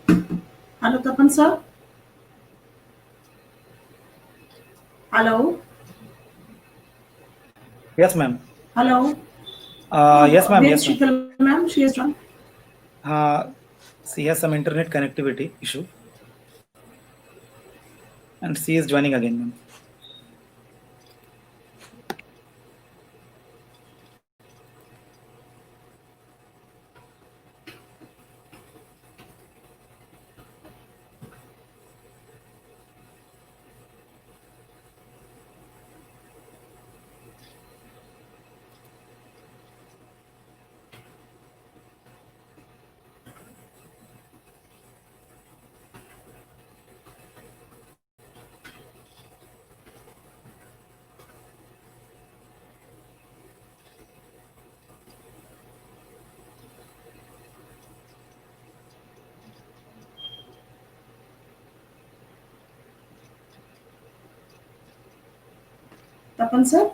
Hello, Tapan sir. Hello. Yes, ma'am. Hello. Yes, ma'am. Where Yes, is ma'am. Sheetal ma'am? She has joined. She has some internet connectivity issue, and she is joining again, ma'am. Tapan sir.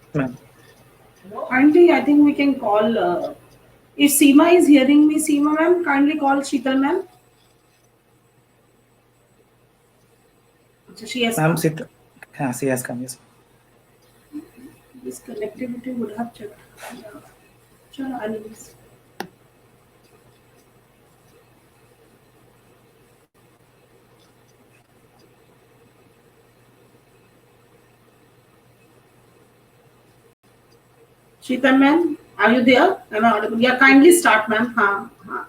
Yes, ma'am. Kindly, I think we can call. If Seema is hearing me, Seema ma'am, kindly call Sheetal ma'am. So she has Ma'am, come. she has come. Yes. This connectivity would have checked. Yeah. Chalo, anyways. Sheetal ma'am, are you there? Am I audible? Yeah, kindly start, ma'am. Ha, ha.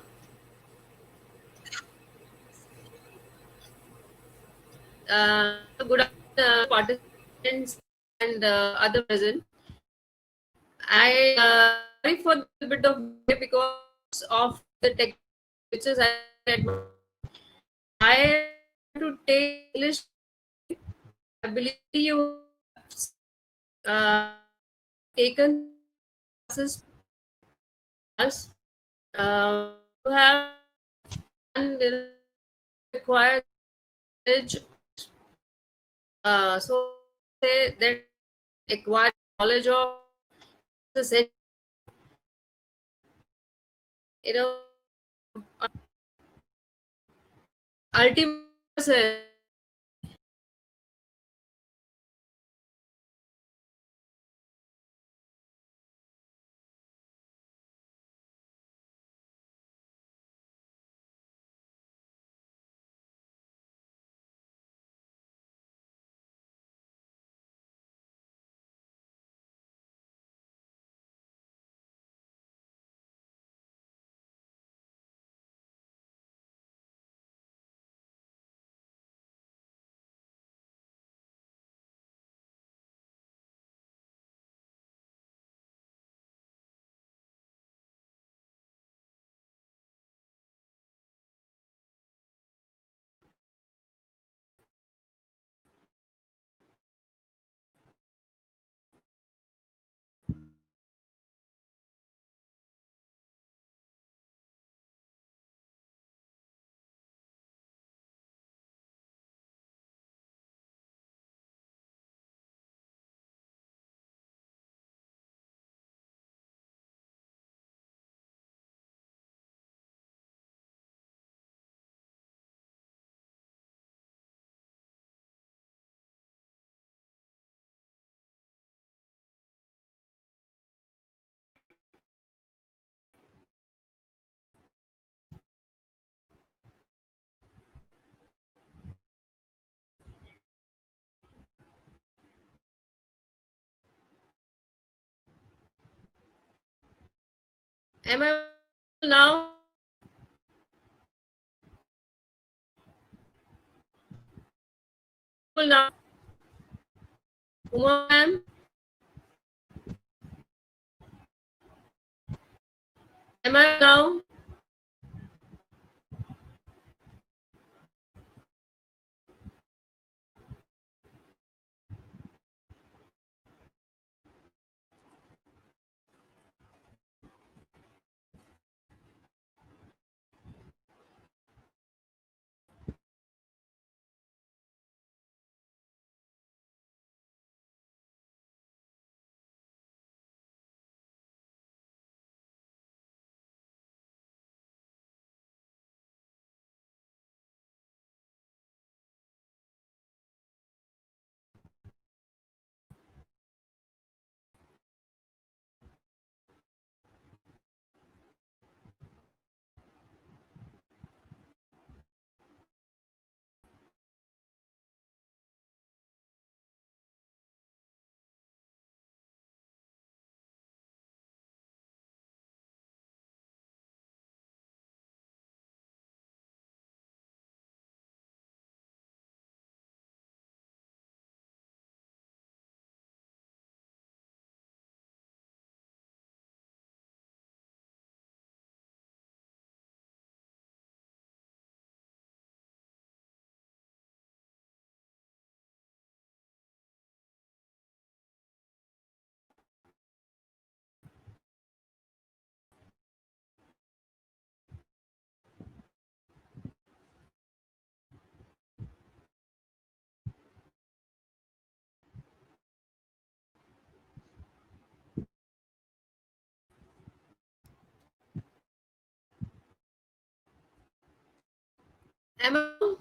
Good afternoon, participants and other present. I sorry for the bit of delay because of the tech which is at my I have to take English. I believe you taken classes us. You have done the required knowledge. So say that acquired knowledge of the set, you know, ultimate Am I now? Now, Uma ma'am, am I now? Am I?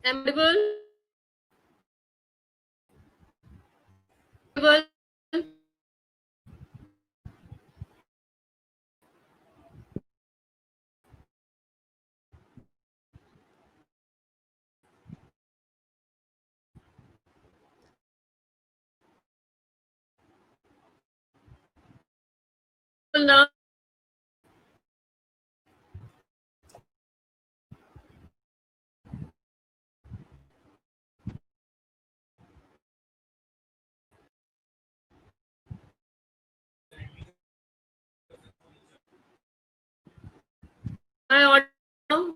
Am I audible? Audible? Now I audible?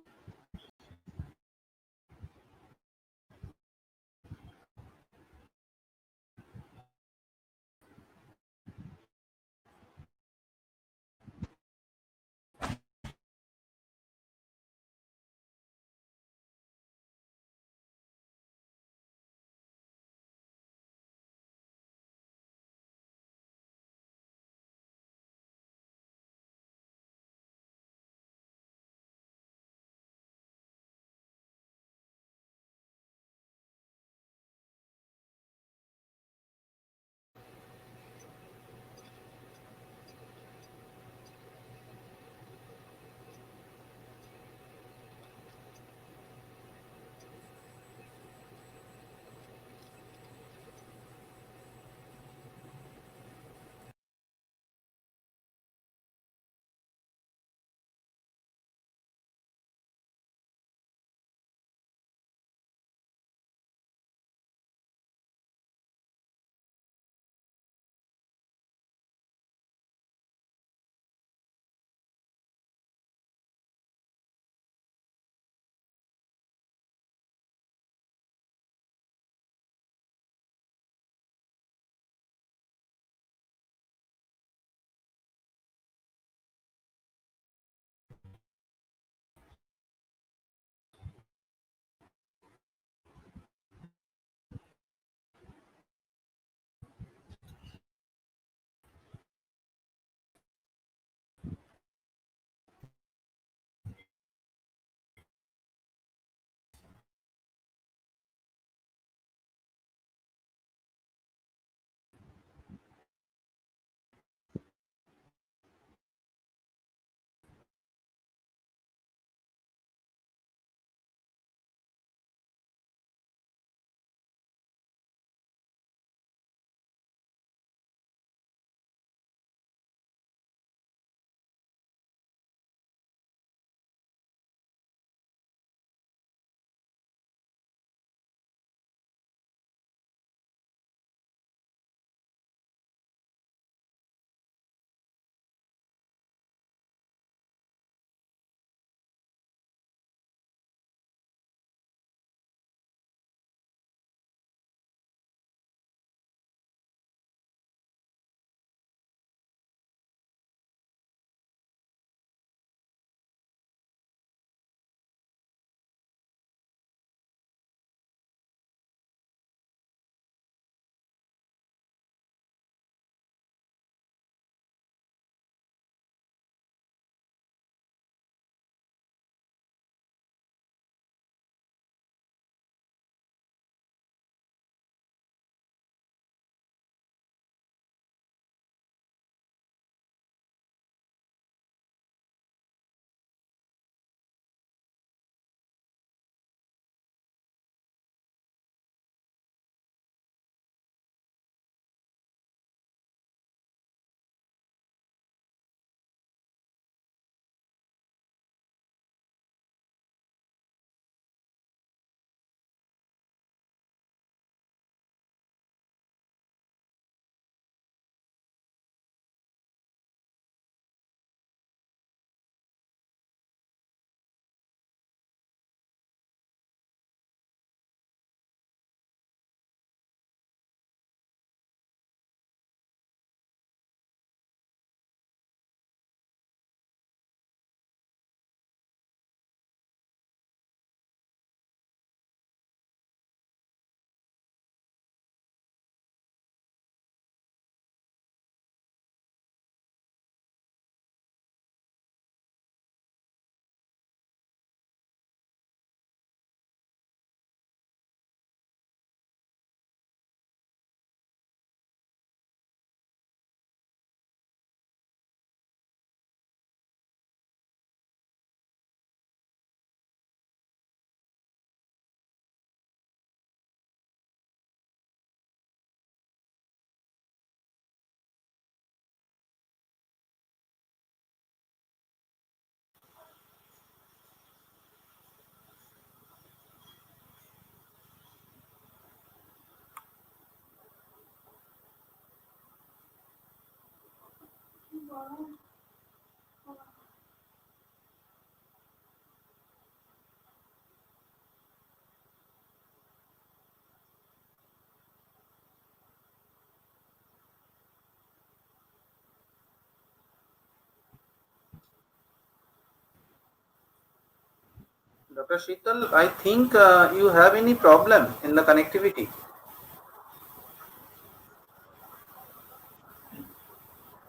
Dr. Sheetal, I think you have any problem in the connectivity.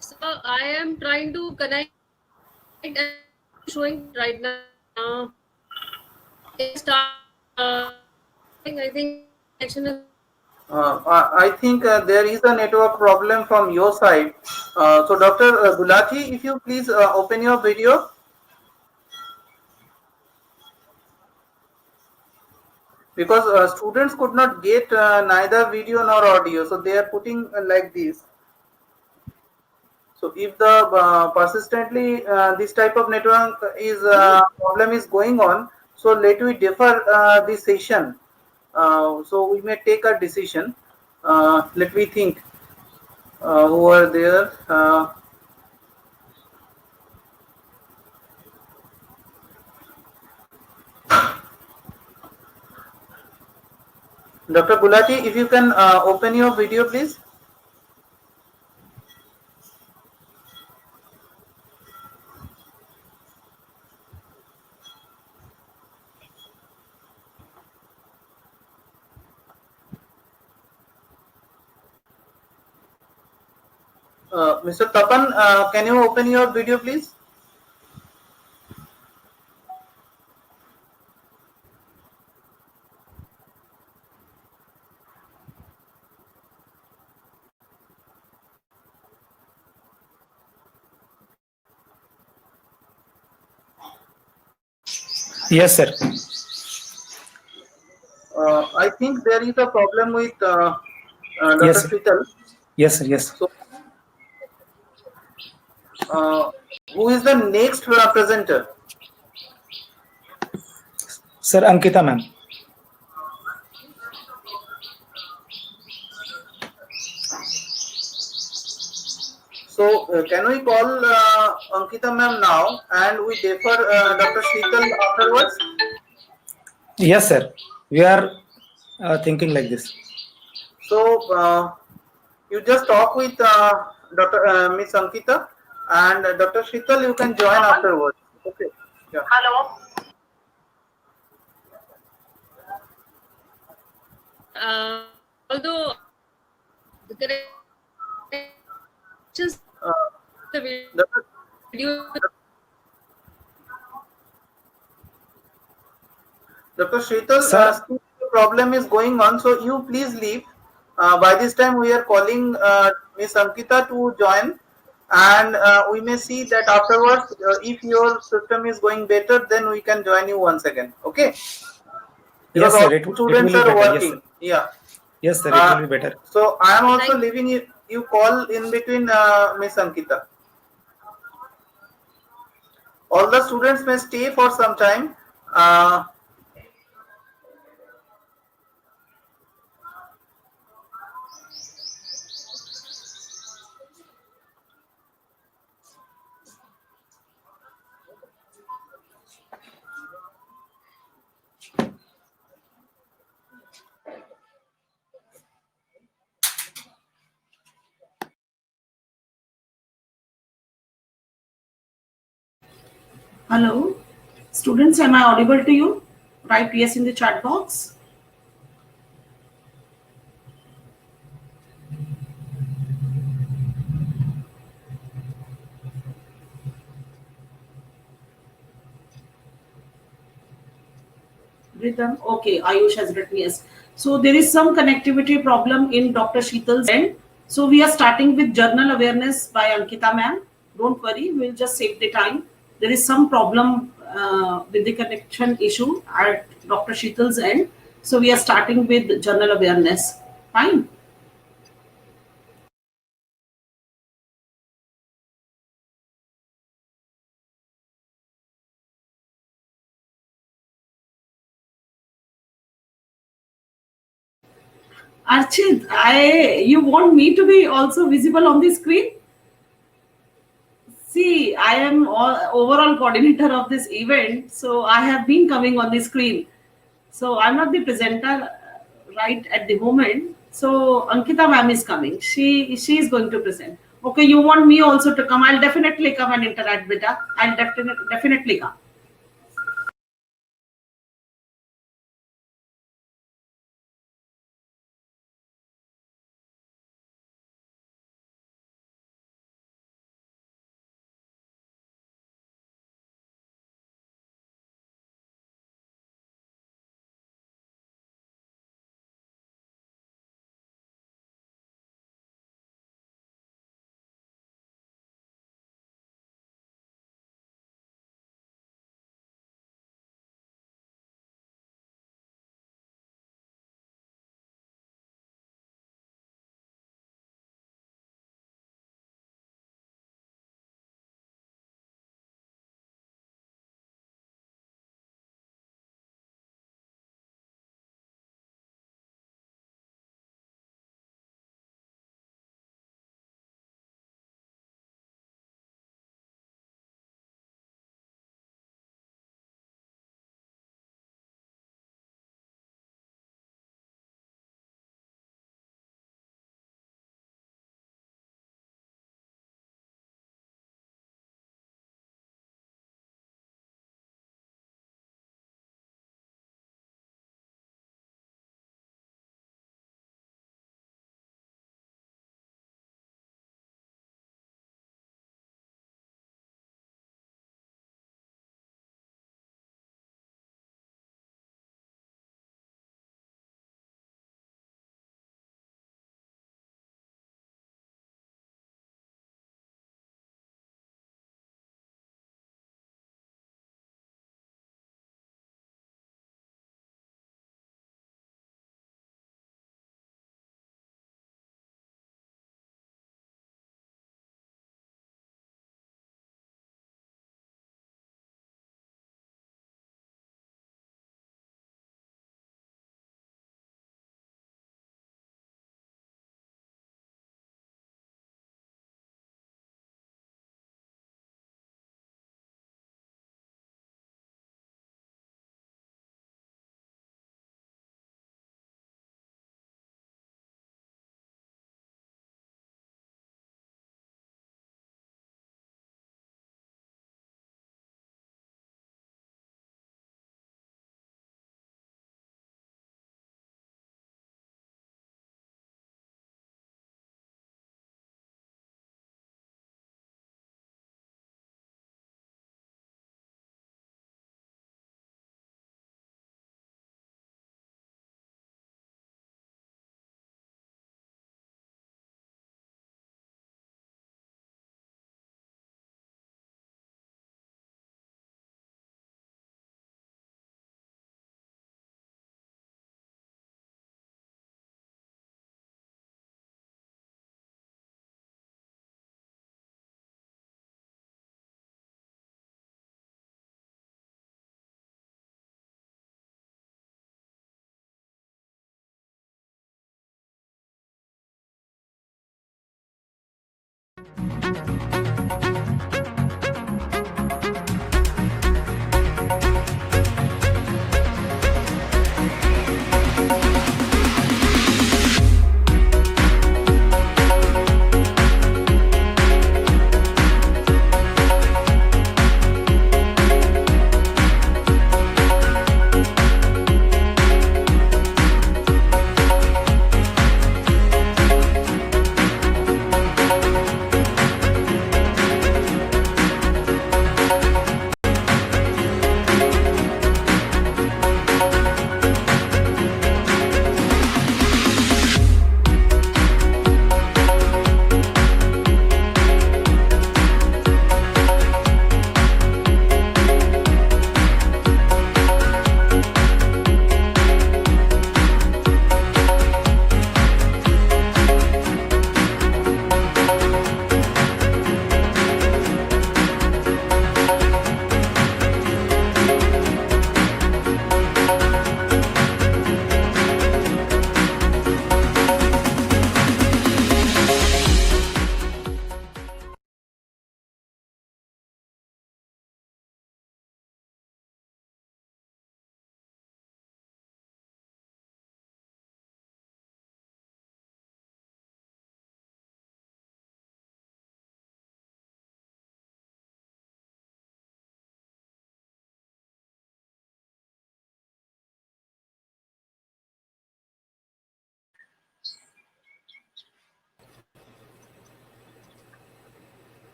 So I am trying to connect and showing right now. It start. I think connection is. I think there is a network problem from your side. So Dr. Gulati, if you please open your video. Because students could not get neither video nor audio, so they are putting like this. So if the persistently this type of network is problem is going on, so let we defer this session. So we may take a decision. Let me think who are there. Dr. Gulati, if you can open your video, please. Mr. Tapan, can you open your video, please? Yes, sir. I think there is a problem with Dr. Yes, sir. Sheetal. Yes, sir. Yes. So, who is the next presenter? Sir, Ankita ma'am. So, can we call Ankita ma'am now and we defer Dr. Sheetal afterwards? Yes, sir. We are thinking like this. So, you just talk with Dr. Miss Ankita and Dr. Sheetal, you can join afterwards. Okay. Yeah. Hello. Although the connections, the video. Dr. Sheetal, Sir. still the problem is going on, so you please leave. By this time, we are calling Miss Ankita to join, and we may see that afterwards, if your system is going better, then we can join you once again. Okay? Because Yes, sir. all It will students be are better. working. Yes, sir. Yeah. Yes, sir. It will be better. So I am also Thank- leaving you call in between Miss Ankita. All the students may stay for some time. Hello, students, am I audible to you? Write yes in the chat box. Rhythm. Okay, Ayush has written yes. So there is some connectivity problem in Dr. Sheetal's end. So we are starting with journal awareness by Ankita ma'am. Don't worry, we'll just save the time. There is some problem with the connection issue at Dr. Sheetal's end. So we are starting with journal awareness. Fine. Archit, you want me to be also visible on the screen? See, I am overall coordinator of this event, so I have been coming on the screen. So I'm not the presenter right at the moment. So Ankita ma'am is coming. She is going to present. Okay, you want me also to come? I'll definitely come and interact, beta. I'll definitely come.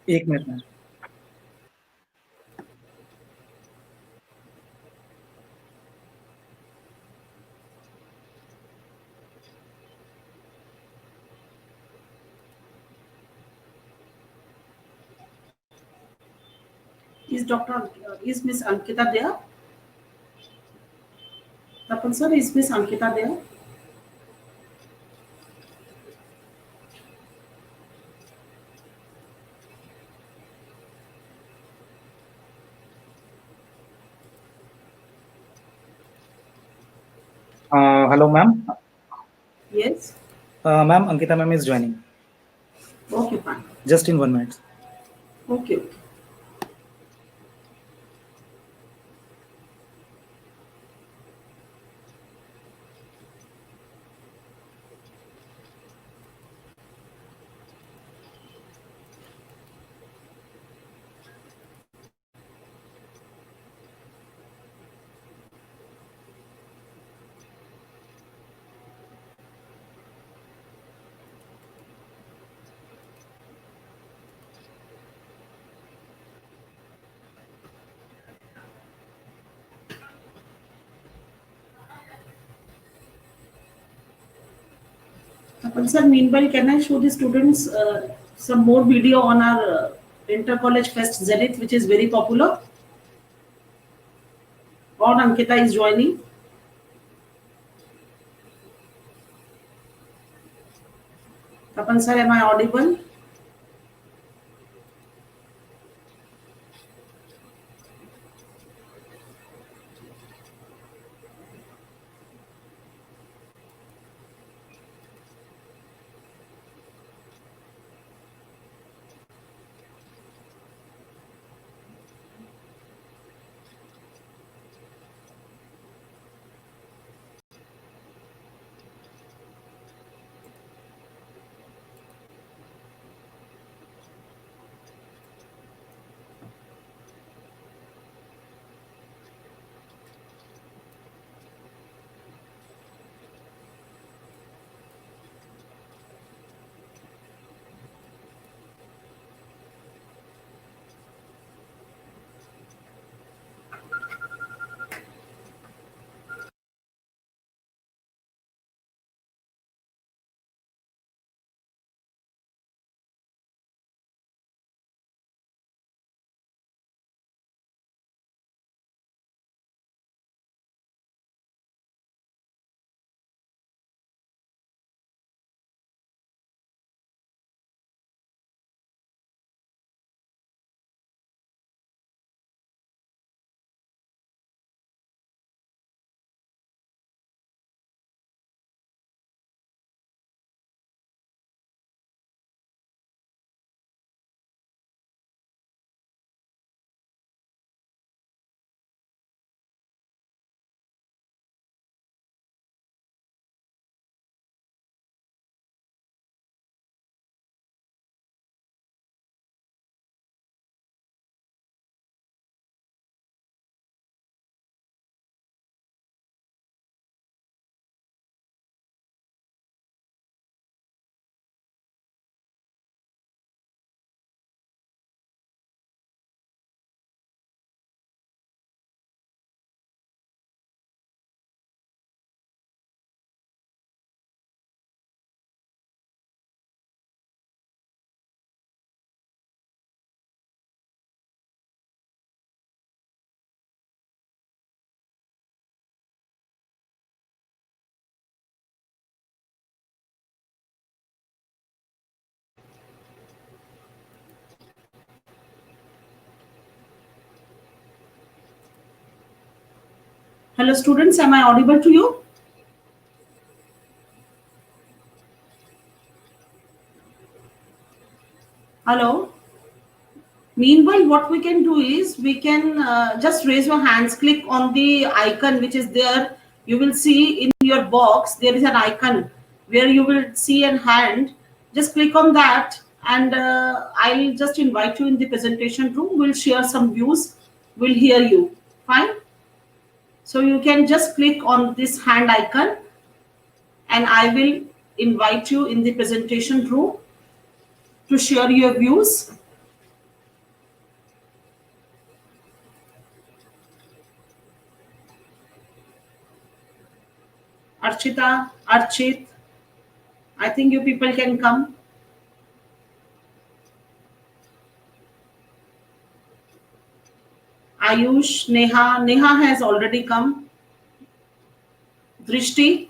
एक minute ma'am. Is Miss Ankita there? Tapan sir, is Miss Ankita there? Hello ma'am. Yes. Ma'am, Ankita ma'am is joining. Okay, fine. Just in 1 minute. Okay, okay. Tapan sir, meanwhile, can I show the students some more video on our inter-college fest Zenith, which is very popular? Or Ankita is joining. Tapan sir, am I audible? Hello students, am I audible to you? Hello. Meanwhile, what we can do is we can just raise your hands, click on the icon which is there. You will see in your box there is an icon where you will see a hand. Just click on that, and I'll just invite you in the presentation room. We'll share some views. We'll hear you. Fine. So you can just click on this hand icon, and I will invite you in the presentation room to share your views. Archita, Archit. I think you people can come. Ayush, Neha. Neha has already come. Drishti.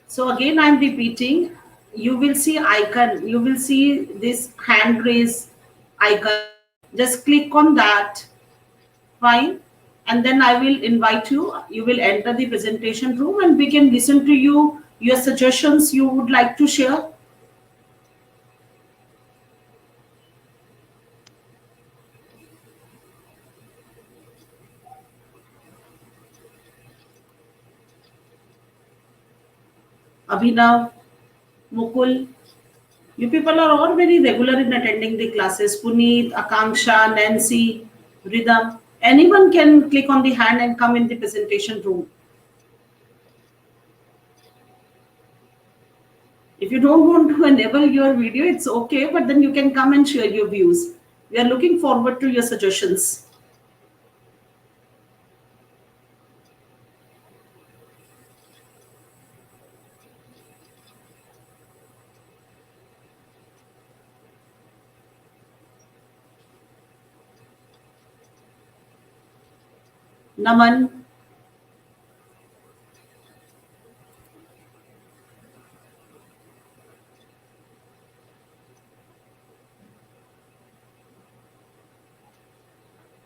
So again, I'm repeating. You will see icon. You will see this hand raise icon. Just click on that. Fine. And then I will invite you. You will enter the presentation room and we can listen to you, your suggestions you would like to share. Abhinav, Mukul, you people are all very regular in attending the classes. Puneet, Akanksha, Nancy, Rhythm. Anyone can click on the hand and come in the presentation room. If you don't want to enable your video, it's okay, but then you can come and share your views. We are looking forward to your suggestions. Naman,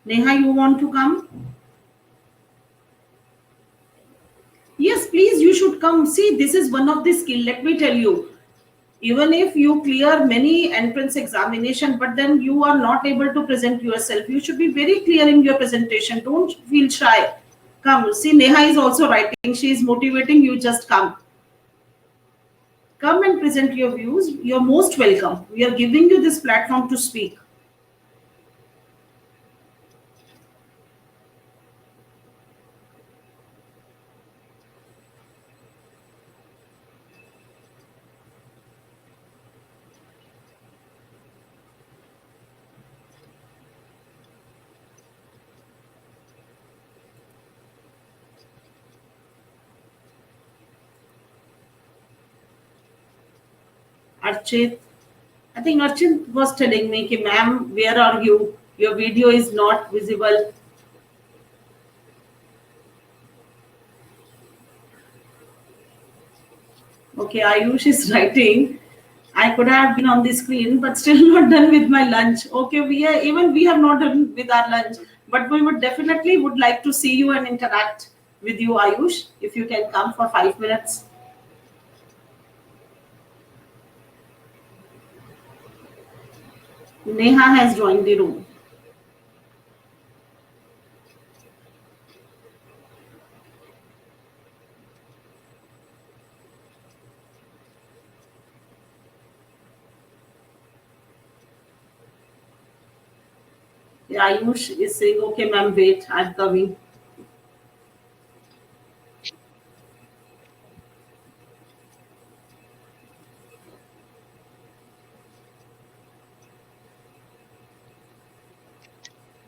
Neha, you want to come? Yes, please, you should come. See, this is one of the skill. Let me tell you, even if you clear many entrance examination, but then you are not able to present yourself, you should be very clear in your presentation. Don't feel shy. Come. See, Neha is also writing. She is motivating you. Just come. Come and present your views. You're most welcome. We are giving you this platform to speak. Archit, I think Archit was telling me, ki, ma'am, where are you? Your video is not visible. Okay, Ayush is writing. I could have been on the screen, but still not done with my lunch. Okay, we have not done with our lunch, but we would definitely would like to see you and interact with you, Ayush, if you can come for 5 minutes. Neha has joined the room. Yeah, Ayush is saying, okay, ma'am, wait, I'm coming.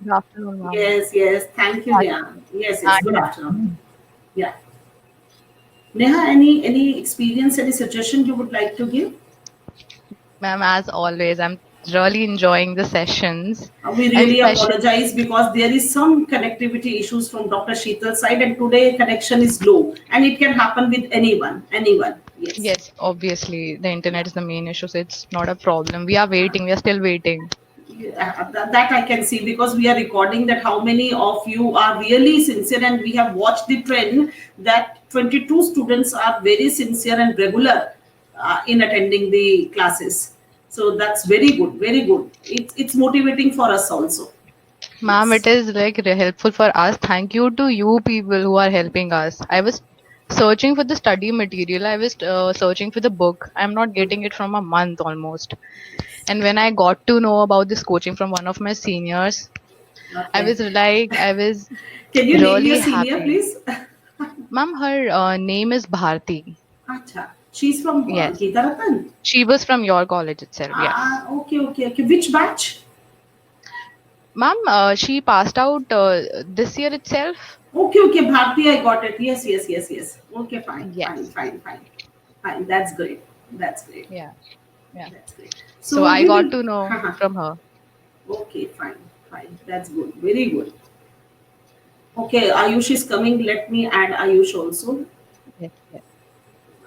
Good afternoon, ma'am. Yes, thank you, Hi. Neha. Yes, Hi. good afternoon. Yeah. Neha, any experience, any suggestion you would like to give? Ma'am, as always, I'm really enjoying the sessions. We And really especially, apologize because there is some connectivity issues from Dr. Sheetal's side, and today connection is low, and it can happen with anyone. Anyone. Yes. yes, obviously, the Yeah. internet is the main issue, so it's not a problem. We are waiting, we are still waiting. That I can see because we are recording that how many of you are really sincere, and we have watched the trend that 22 students are very sincere and regular in attending the classes. So that's very good, very good. It's motivating for us also. Ma'am, it Yes. is like helpful for us. Thank you to you people who are helping us. I was searching for the study material, I was searching for the book. I'm not getting it from a month almost. And when I got to know about this coaching from one of my seniors, Okay. I was Can you name your really senior, happy. please? Ma'am, her name is Bharti. Acha. She's from Yes. Gita Ratan. She was from your college itself. Yes. Okay. Which batch? Ma'am, she passed out this year itself. Okay, Bharti, I got it. Yes. Okay, fine. Yes. Fine. That's great. That's great. Yeah. Yeah. That's great. So I we got will. to know from her. Okay, fine. That's good. Very good. Okay, Ayush is coming. Let me add Ayush also. Yes. Yes.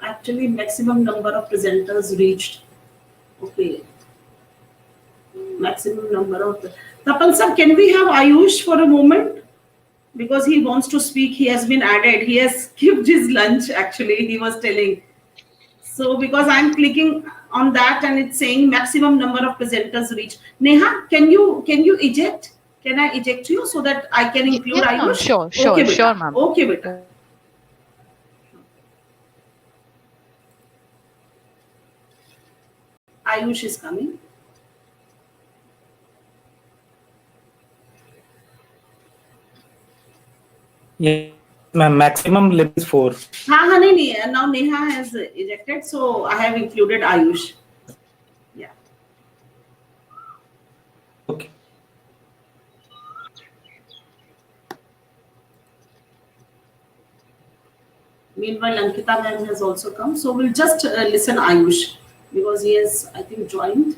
Actually, maximum number of presenters reached. Okay, maximum number of. Tapan sir, can we have Ayush for a moment? Because he wants to speak. He has been added. He has skipped his lunch. Actually, he was telling. So because I'm clicking on that and it's saying maximum number of presenters reached. Neha, can you eject? Can I eject you so that I can include Yes, ma'am. Ayush? Sure. Okay, Sure, beta. ma'am. Okay, beta. Ayush is coming. Yes, ma'am. Maximum limit is 4. हाँ नहीं now Neha has ejected, so I have included Ayush. Yeah. Okay. Meanwhile, Ankita ma'am has also come, so we'll just listen Ayush because he has, I think, joined.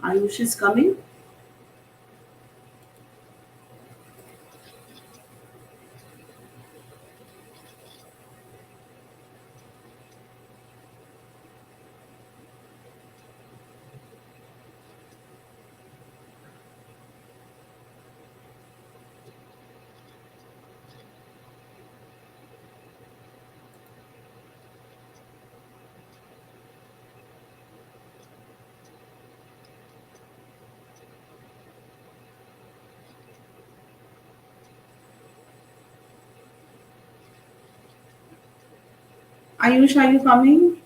Ayush is coming. Ayush, are you coming?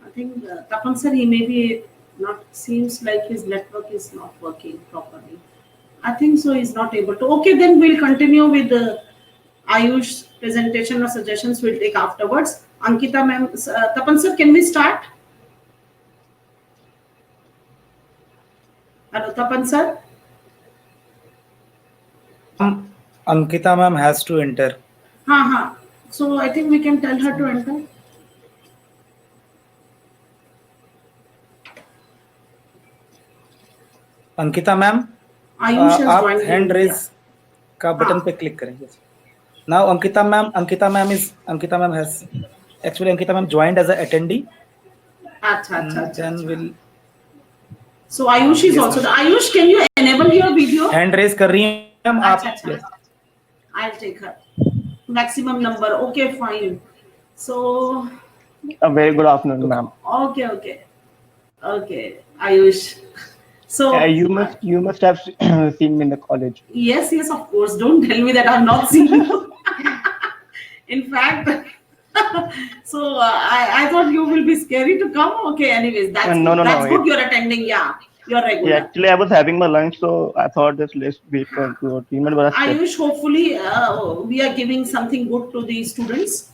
I think Tapan sir, he may be not, seems like his network is not working properly. I think so, he's not able to. Okay, then we'll continue with the Ayush presentation or suggestions we'll take afterwards. Ankita ma'am, Tapan sir, can we start? Hello, Tapan sir. Ankita ma'am has to enter. हाँ. So I think we can tell her to enter. Ankita ma'am Ayush has आप joined. Hand raise का button हाँ. पे click करें. Now Ankita ma'am has actually Ankita ma'am joined as a attendee. अच्छा. Then we'll So Ayush is yes, also. Ayush, can you enable your video? hand raise कर रही हैं ma'am आप. अच्छा. Yes. I'll take her. Maximum number. Okay, fine. So A very good afternoon, ma'am. okay. Ayush. So You must have seen me in the college. yes, of course. Don't tell me that I've not seen you. In fact, so I thought you will be scary to come. Okay, anyways, that's good. No. That's good. You're attending. Yeah, you're regular. Yeah, actually, I was having my lunch, so I thought just let's wait for 2 or 3 minutes. But I Ayush, hopefully, we are giving something good to the students.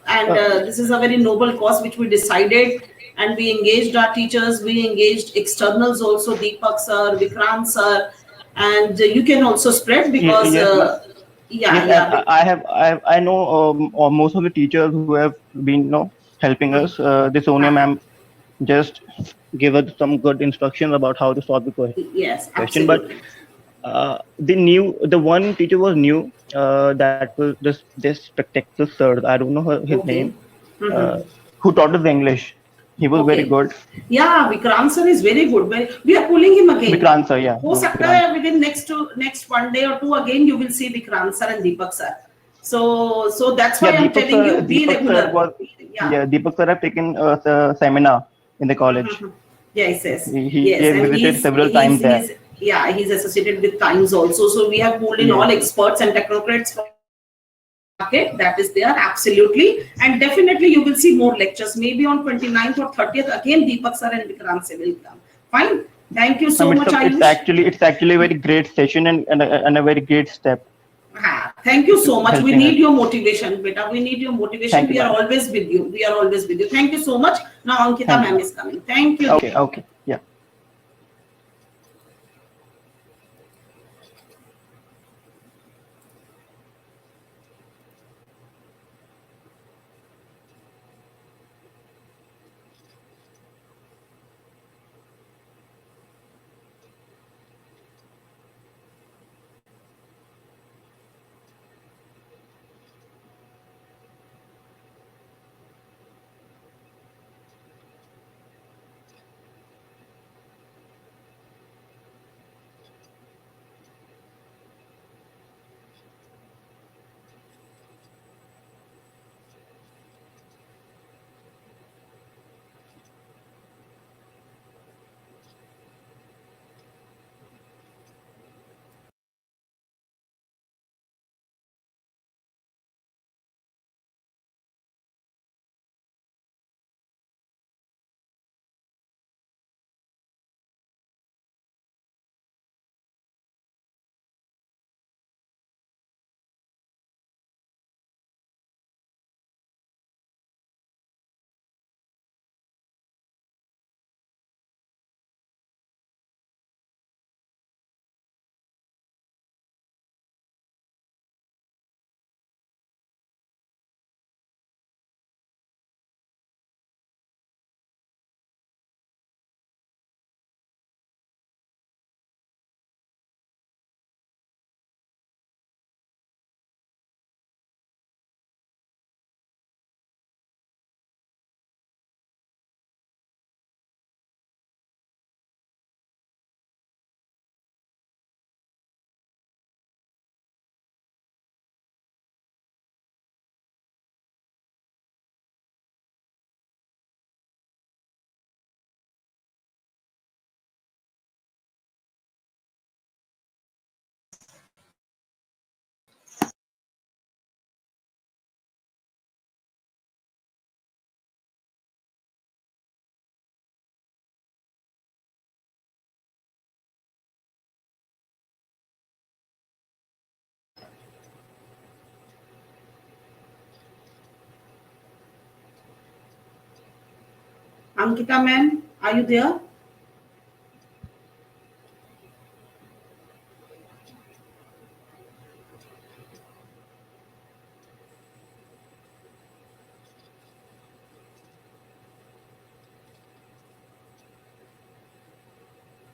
And this is a very noble cause which we decided, and we engaged our teachers, we engaged externals also, Deepak sir, Vikrant sir, and you can also spread because I know most of the teachers who have been helping us. This Sonia ma'am just give us some good instructions about how to solve the question. Yes, But absolutely. the one teacher was new. That was this spectacular sir. I don't know his Okay. name. Who taught us English. He was very good. Yeah, Vikrant sir is very good. We are pulling him again. Vikrant sir, yeah. हो सकता है within next 1 day or two again you will see Vikrant sir and Deepak sir. So that's why I'm telling you be regular. Deepak sir have taken a seminar in the college. Yes. He Yes, and visited several times there. He's associated with Times also. So we have pulled in all experts and technocrats from market. That is there, absolutely. And definitely you will see more lectures. Maybe on 29th or 30th, again Deepak sir and Vikrant sir will come. Fine. Thank you so much, Ayush. It's actually a very great session and a very great step. Thank you so much. We need your motivation, beta. We need your motivation. We are always with you. Thank you so much. Now Ankita ma'am is coming. Thank you. Okay. Yeah. Ankita ma'am, are you there?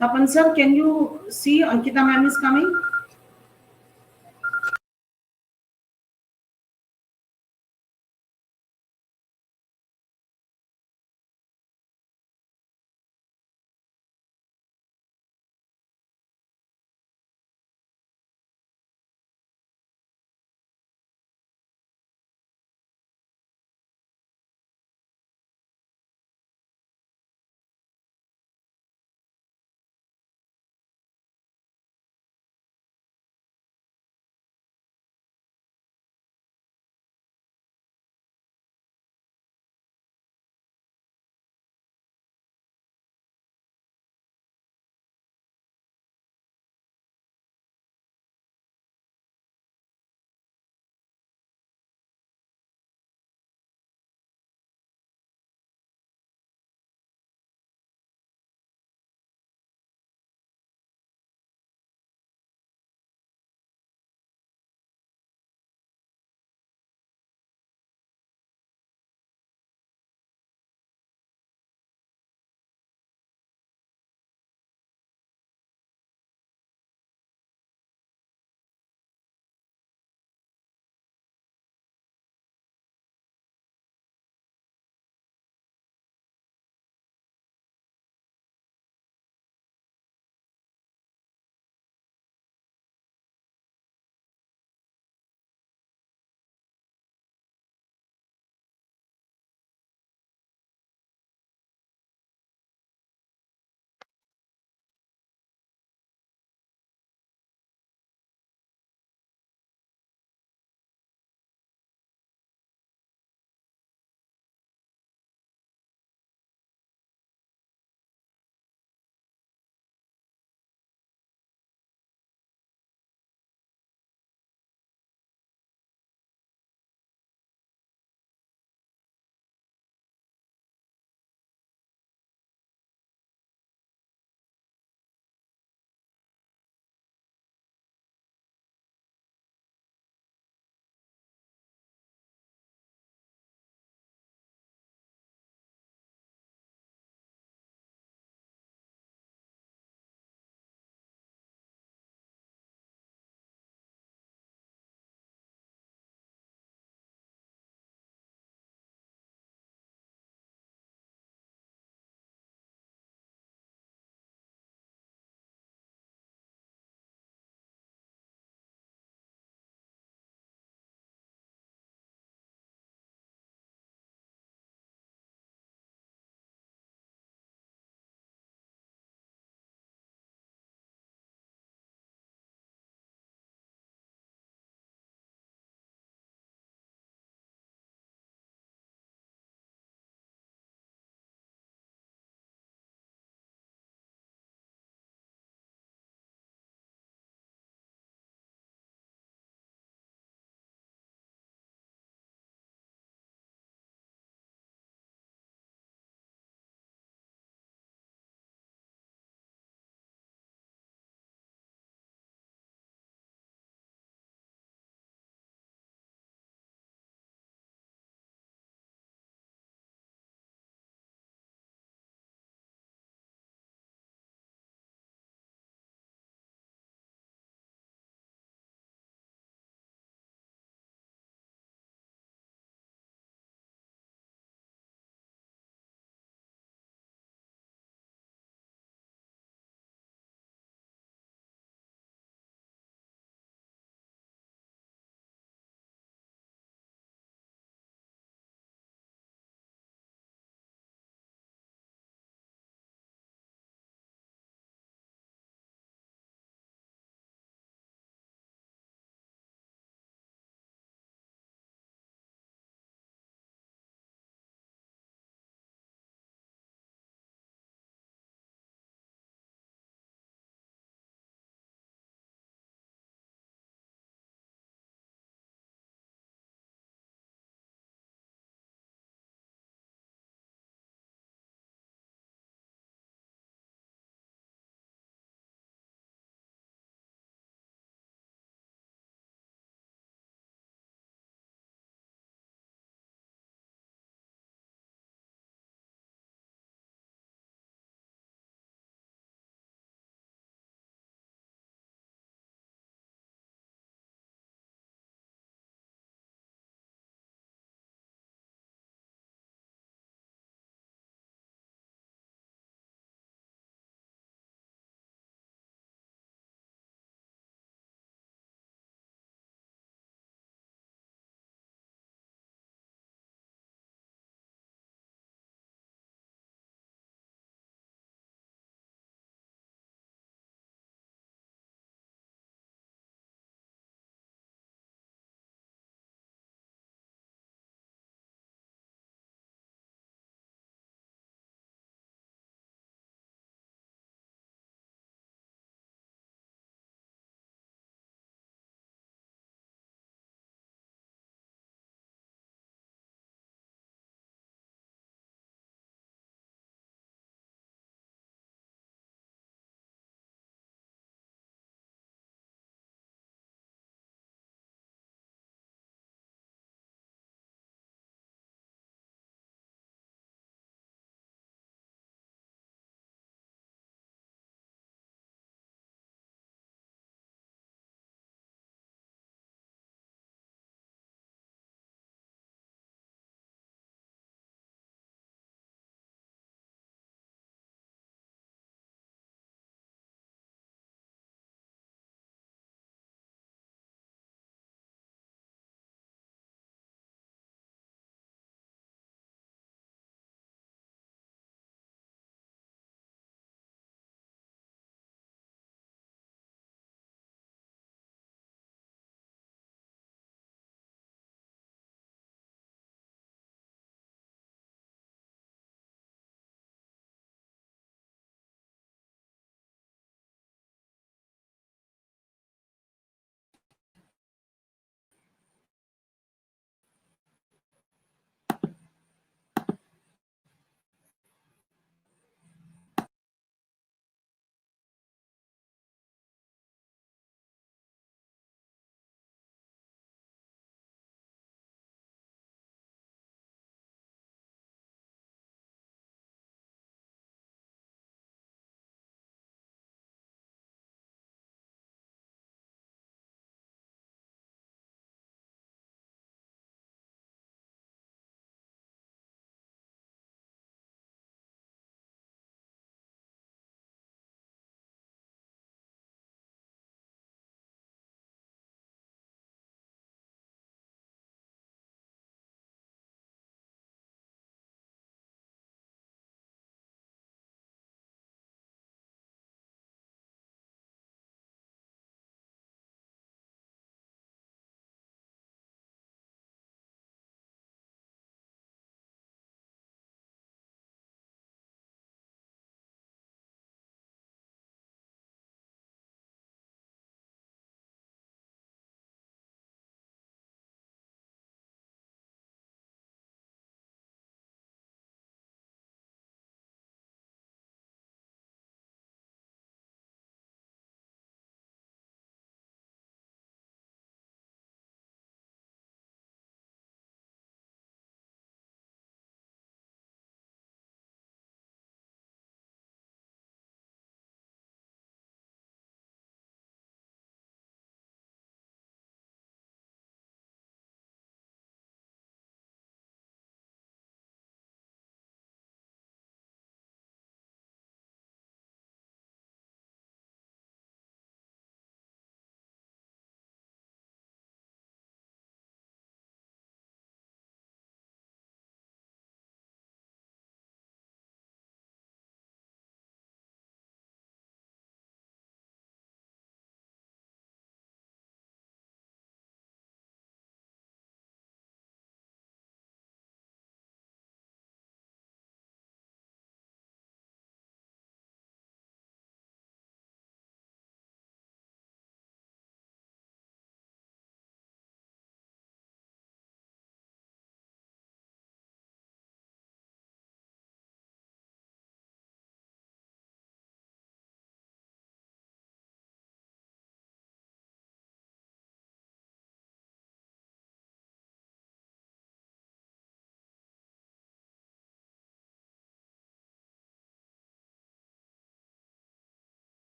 Tapan sir, can you see Ankita ma'am is coming?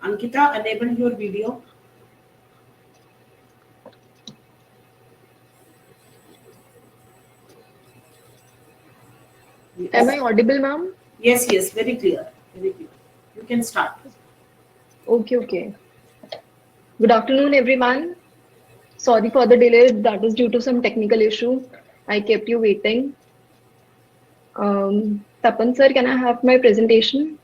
Ankita, enable your video. Am Yes. I audible, ma'am? Yes, yes, very clear. Very clear. You can start. Okay, okay. Good afternoon, everyone. Sorry for the delay. That is due to some technical issue. I kept you waiting. Tapan sir, can I have my presentation?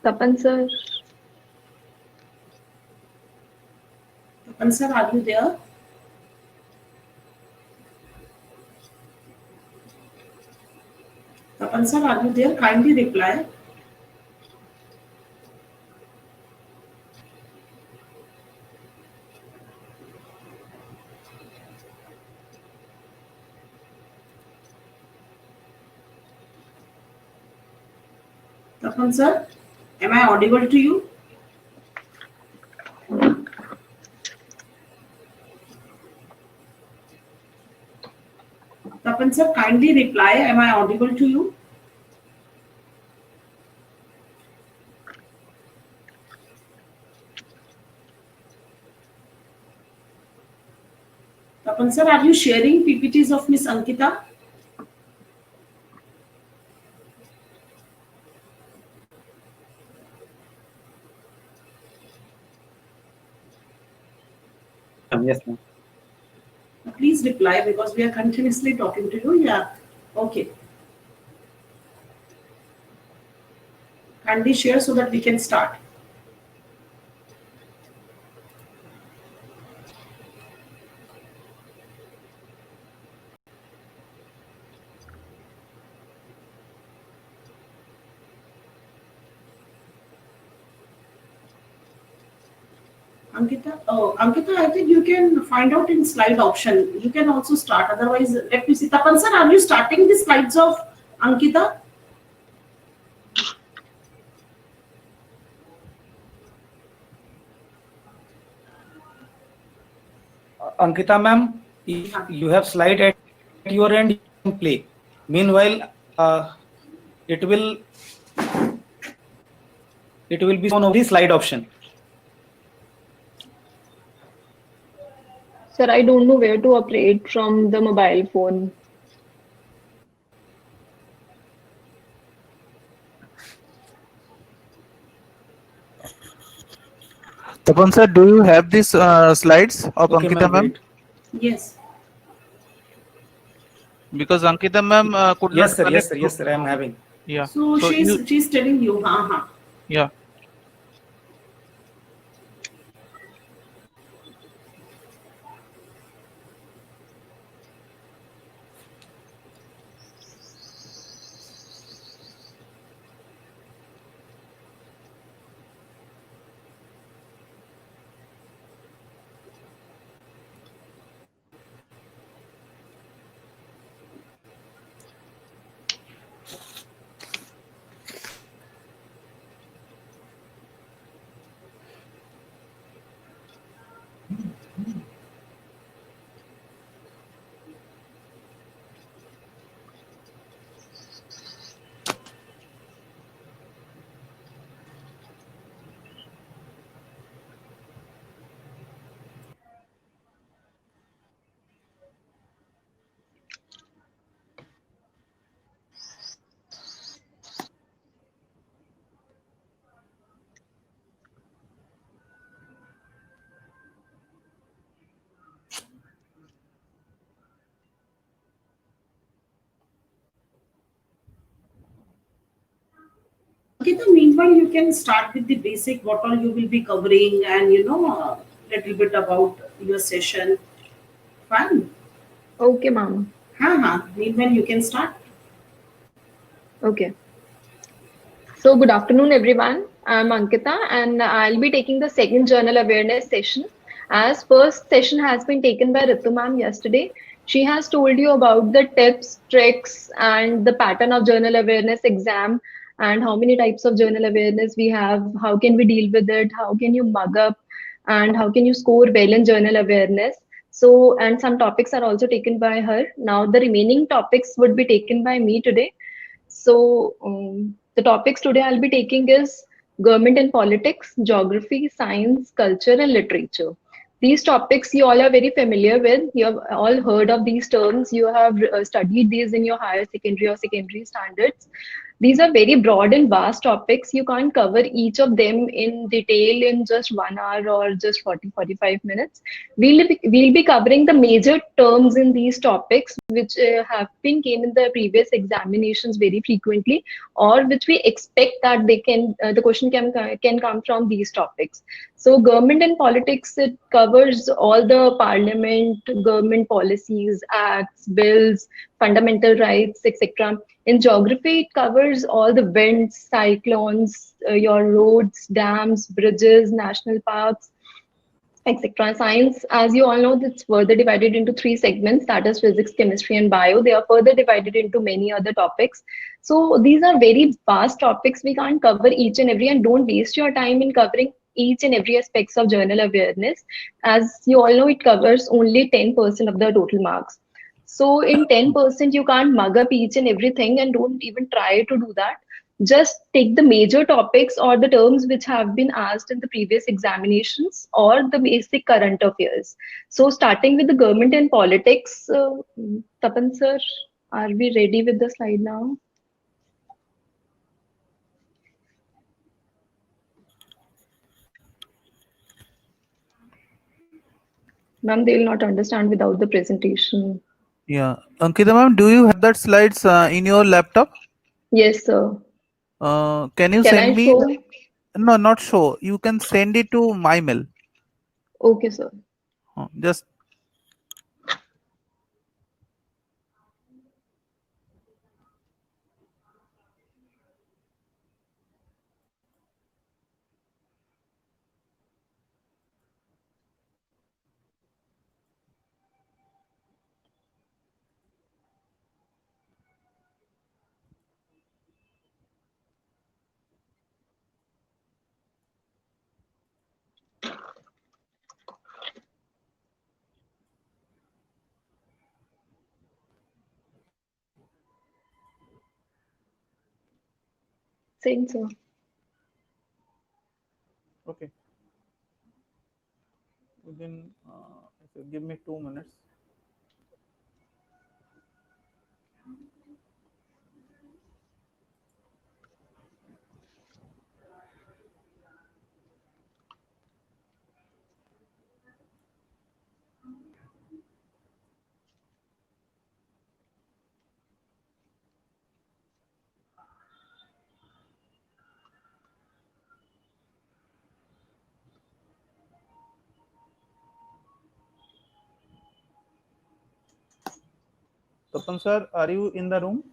Tapan sir. Tapan sir, are you there? Tapan sir, are you there? Kindly reply. Tapan sir, am I audible to you? Tapan sir, kindly reply. Am I audible to you? Tapan sir, are you sharing PPTs of Miss Ankita? Yes, ma'am. Please reply because we are continuously talking to you. Yeah. Okay. Kindly share so that we can start. Ankita, oh, Ankita, I think you can find out in slide option. You can also start. Otherwise, let me see. Tapan sir, are you starting the slides of Ankita? Ankita ma'am, if you have slide at your end, you can play. Meanwhile, it will be shown over the slide option. Sir, I don't know where to operate from the mobile phone. Tapan sir, do you have these slides of Okay, Ankita ma'am, ma'am? wait. Yes. Because Ankita ma'am could Yes, not sir. Yes, connect. sir. Yes, sir. I am having. Yeah. So So you, she's telling you, yeah. Ankita, meanwhile, you can start with the basic, what all you will be covering and, little bit about your session. Fine. Okay, ma'am. Meanwhile, you can start. Okay. So, good afternoon, everyone. I'm Ankita, and I'll be taking the second journal awareness session. As first session has been taken by Ritu ma'am yesterday, she has told you about the tips, tricks, and the pattern of journal awareness exam, and how many types of journal awareness we have, how can we deal with it, how can you mug up, and how can you score well in journal awareness. So, and some topics are also taken by her. Now, the remaining topics would be taken by me today. So, the topics today I'll be taking is government and politics, geography, science, culture, and literature. These topics you all are very familiar with. You have all heard of these terms. You have studied these in your higher secondary or secondary standards. These are very broad and vast topics. You can't cover each of them in detail in just 1 hour or just 40-45 minutes. We'll be covering the major terms in these topics, which have been came in the previous examinations very frequently, or which we expect that they can the question can come from these topics. So, government and politics, it covers all the parliament, government policies, acts, bills, fundamental rights, etc. In geography, it covers all the winds, cyclones, your roads, dams, bridges, national parks, etc. Science, as you all know, it's further divided into three segments, that is physics, chemistry, and bio. They are further divided into many other topics. So these are very vast topics. We can't cover each and every, and don't waste your time in covering each and every aspects of journal awareness. As you all know, it covers only 10% of the total marks. So in 10%, you can't mug up each and everything, and don't even try to do that. Just take the major topics or the terms which have been asked in the previous examinations or the basic current affairs. So starting with the government and politics, Tapan sir, are we ready with the slide now? Ma'am, they will not understand without the presentation. Yeah. Ankita ma'am, do you have that slides in your laptop? Yes, sir. Can you Can send I me? show? No, not show. You can send it to my mail. Okay, sir. Just Same, sir. okay. Within give me 2 minutes. Tapan sir, are you in the room?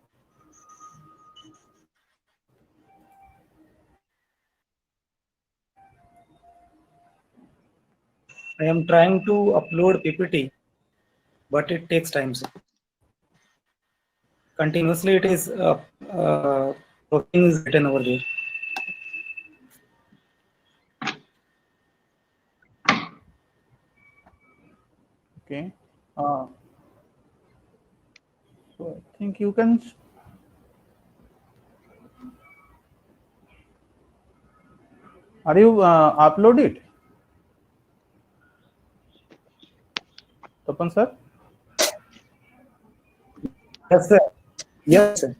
I am trying to upload PPT, but it takes time. Sir. Continuously, it is working is written over there. Okay. So I think you can. Are you upload it? Tapan sir? Yes, sir. Yes, sir.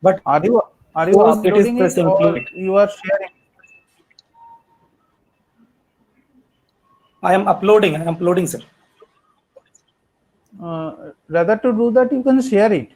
But Are you suppose it is uploading it pressing or include. you are sharing? I am uploading, sir. Rather to do that, you can share it.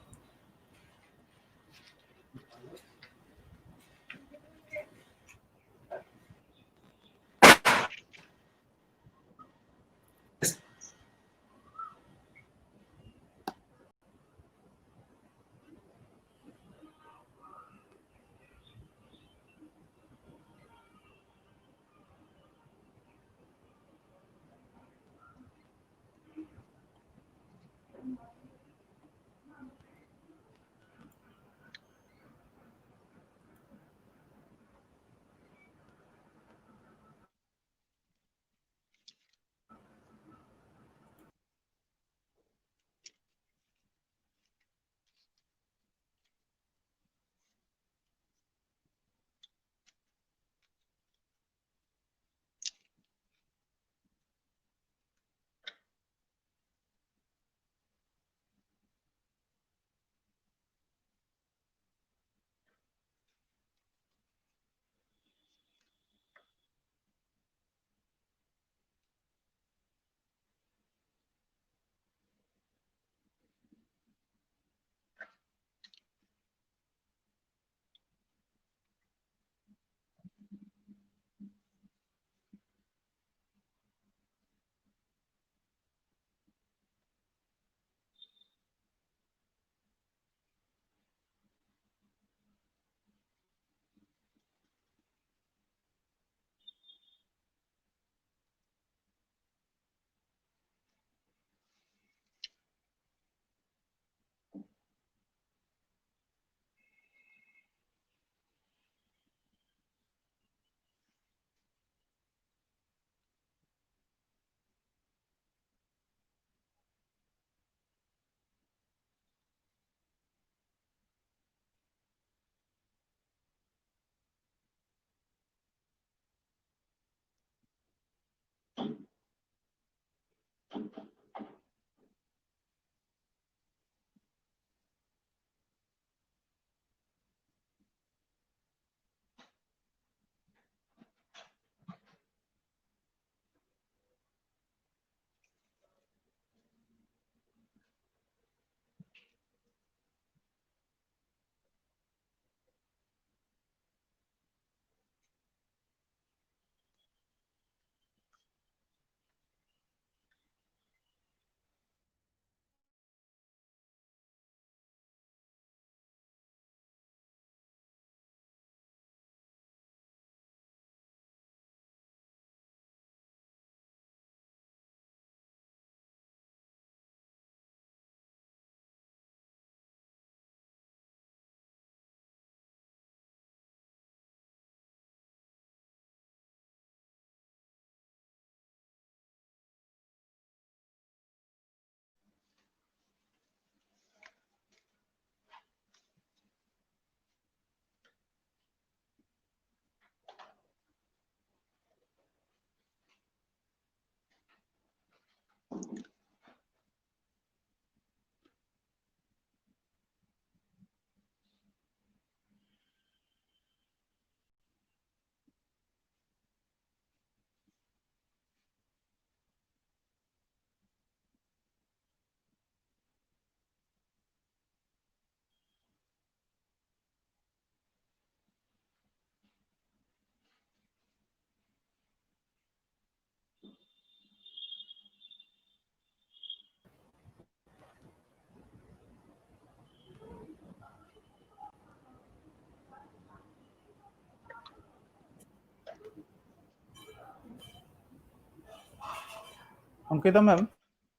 Ankita ma'am,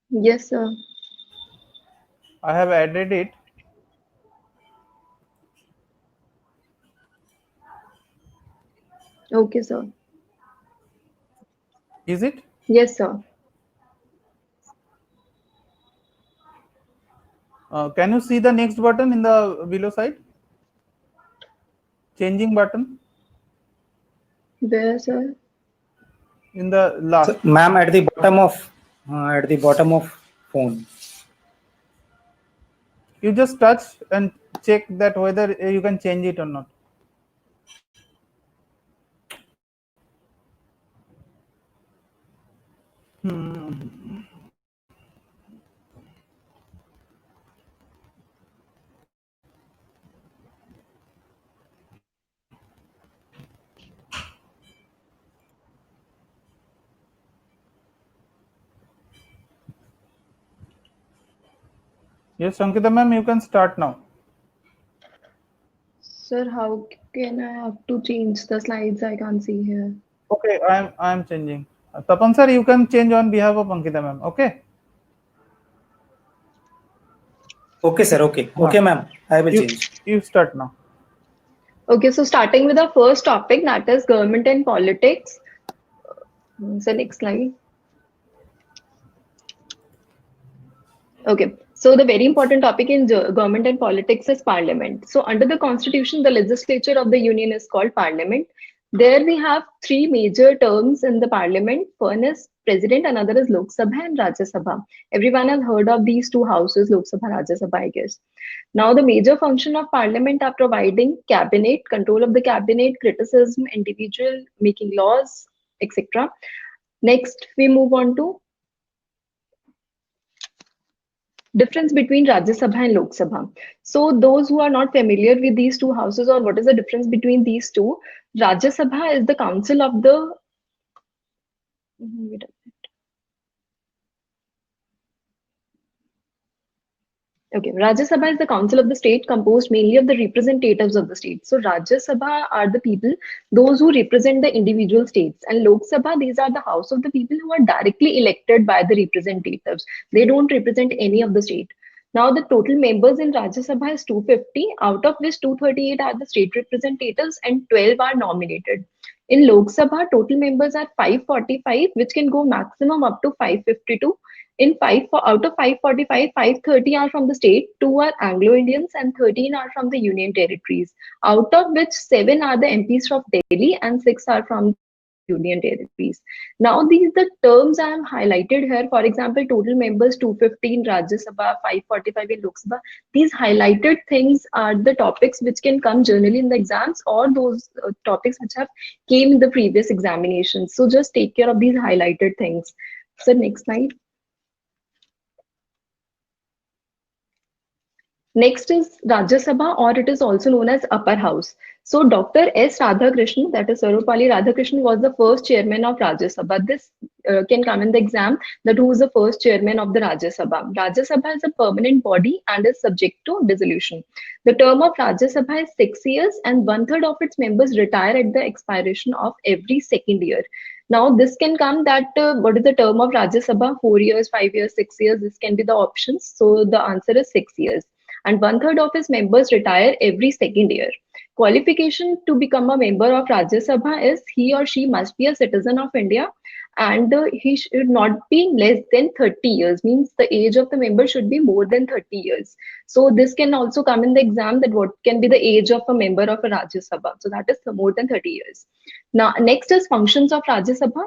Yes, sir. I have added it. Okay, sir. Is it? Yes, sir. Can you see the next button in the below side? Changing button Where, sir? in the last. So, ma'am, at the bottom of phone. You just touch and check that whether you can change it or not. Yes, Ankita ma'am, you can start now. Sir, how can I have to change the slides? I can't see here. Okay, I am changing. Tapan sir, you can change on behalf of Ankita ma'am. Okay. Okay, sir. Okay. Okay, ma'am. I will change. You start now. Okay, so starting with our first topic, that is government and politics. So next slide. Okay, so the very important topic in government and politics is parliament. So under the constitution, the legislature of the union is called parliament. There we have three major terms in the parliament. One is president, another is Lok Sabha and Rajya Sabha. Everyone has heard of these two houses, Lok Sabha, Rajya Sabha, I guess. Now the major function of parliament are providing cabinet, control of the cabinet, criticism, individual, making laws, etc. Next, we move on to difference between Rajya Sabha and Lok Sabha. So those who are not familiar with these two houses or what is the difference between these two, Rajya Sabha is the council of the wait a minute. Okay, Rajya Sabha is the council of the state composed mainly of the representatives of the state. So Rajya Sabha are the people, those who represent the individual states, and Lok Sabha, these are the house of the people who are directly elected by the representatives. They don't represent any of the state. Now the total members in Rajya Sabha is 250, out of which 238 are the state representatives and 12 are nominated. In Lok Sabha, total members are 545, which can go maximum up to 552. In out of 545, 530 are from the state, 2 are Anglo-Indians, and 13 are from the union territories. Out of which 7 are the MPs from Delhi and 6 are from union territories. Now these the terms I have highlighted here. For example, total members 215 Rajya Sabha, 545 in Lok Sabha. These highlighted things are the topics which can come generally in the exams or those topics which have came in the previous examinations. So just take care of these highlighted things. So next slide. Next is Rajya Sabha, or it is also known as Upper House. So Dr. S. Radhakrishnan, that is Sarvepalli Radhakrishnan, was the first chairman of Rajya Sabha. This can come in the exam, that who is the first chairman of the Rajya Sabha. Rajya Sabha is a permanent body and is subject to dissolution. The term of Rajya Sabha is 6 years and 1/3 of its members retire at the expiration of every second year. Now this can come that what is the term of Rajya Sabha? 4 years, 5 years, 6 years. This can be the options. So the answer is 6 years. And 1/3 of his members retire every second year. Qualification to become a member of Rajya Sabha is he or she must be a citizen of India and he should not be less than 30 years, means the age of the member should be more than 30 years. So this can also come in the exam, that what can be the age of a member of a Rajya Sabha. So that is more than 30 years. Now next is functions of Rajya Sabha.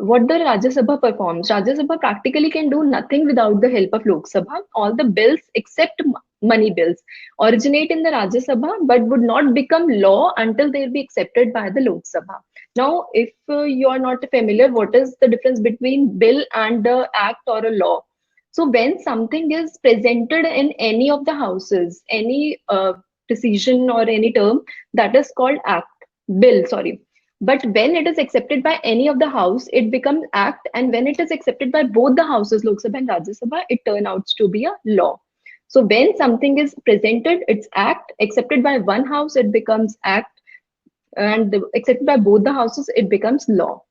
What the Rajya Sabha performs. Rajya Sabha practically can do nothing without the help of Lok Sabha. All the bills except money bills originate in the Rajya Sabha but would not become law until they will be accepted by the Lok Sabha. Now, if you are not familiar, what is the difference between bill and the act or a law? So when something is presented in any of the houses, any decision or any term, that is called bill, sorry. But when it is accepted by any of the house, it becomes act. And when it is accepted by both the houses, Lok Sabha and Rajya Sabha, it turns out to be a law. So when something is presented, it's act. Accepted by one house, it becomes act. And accepted by both the houses, it becomes law.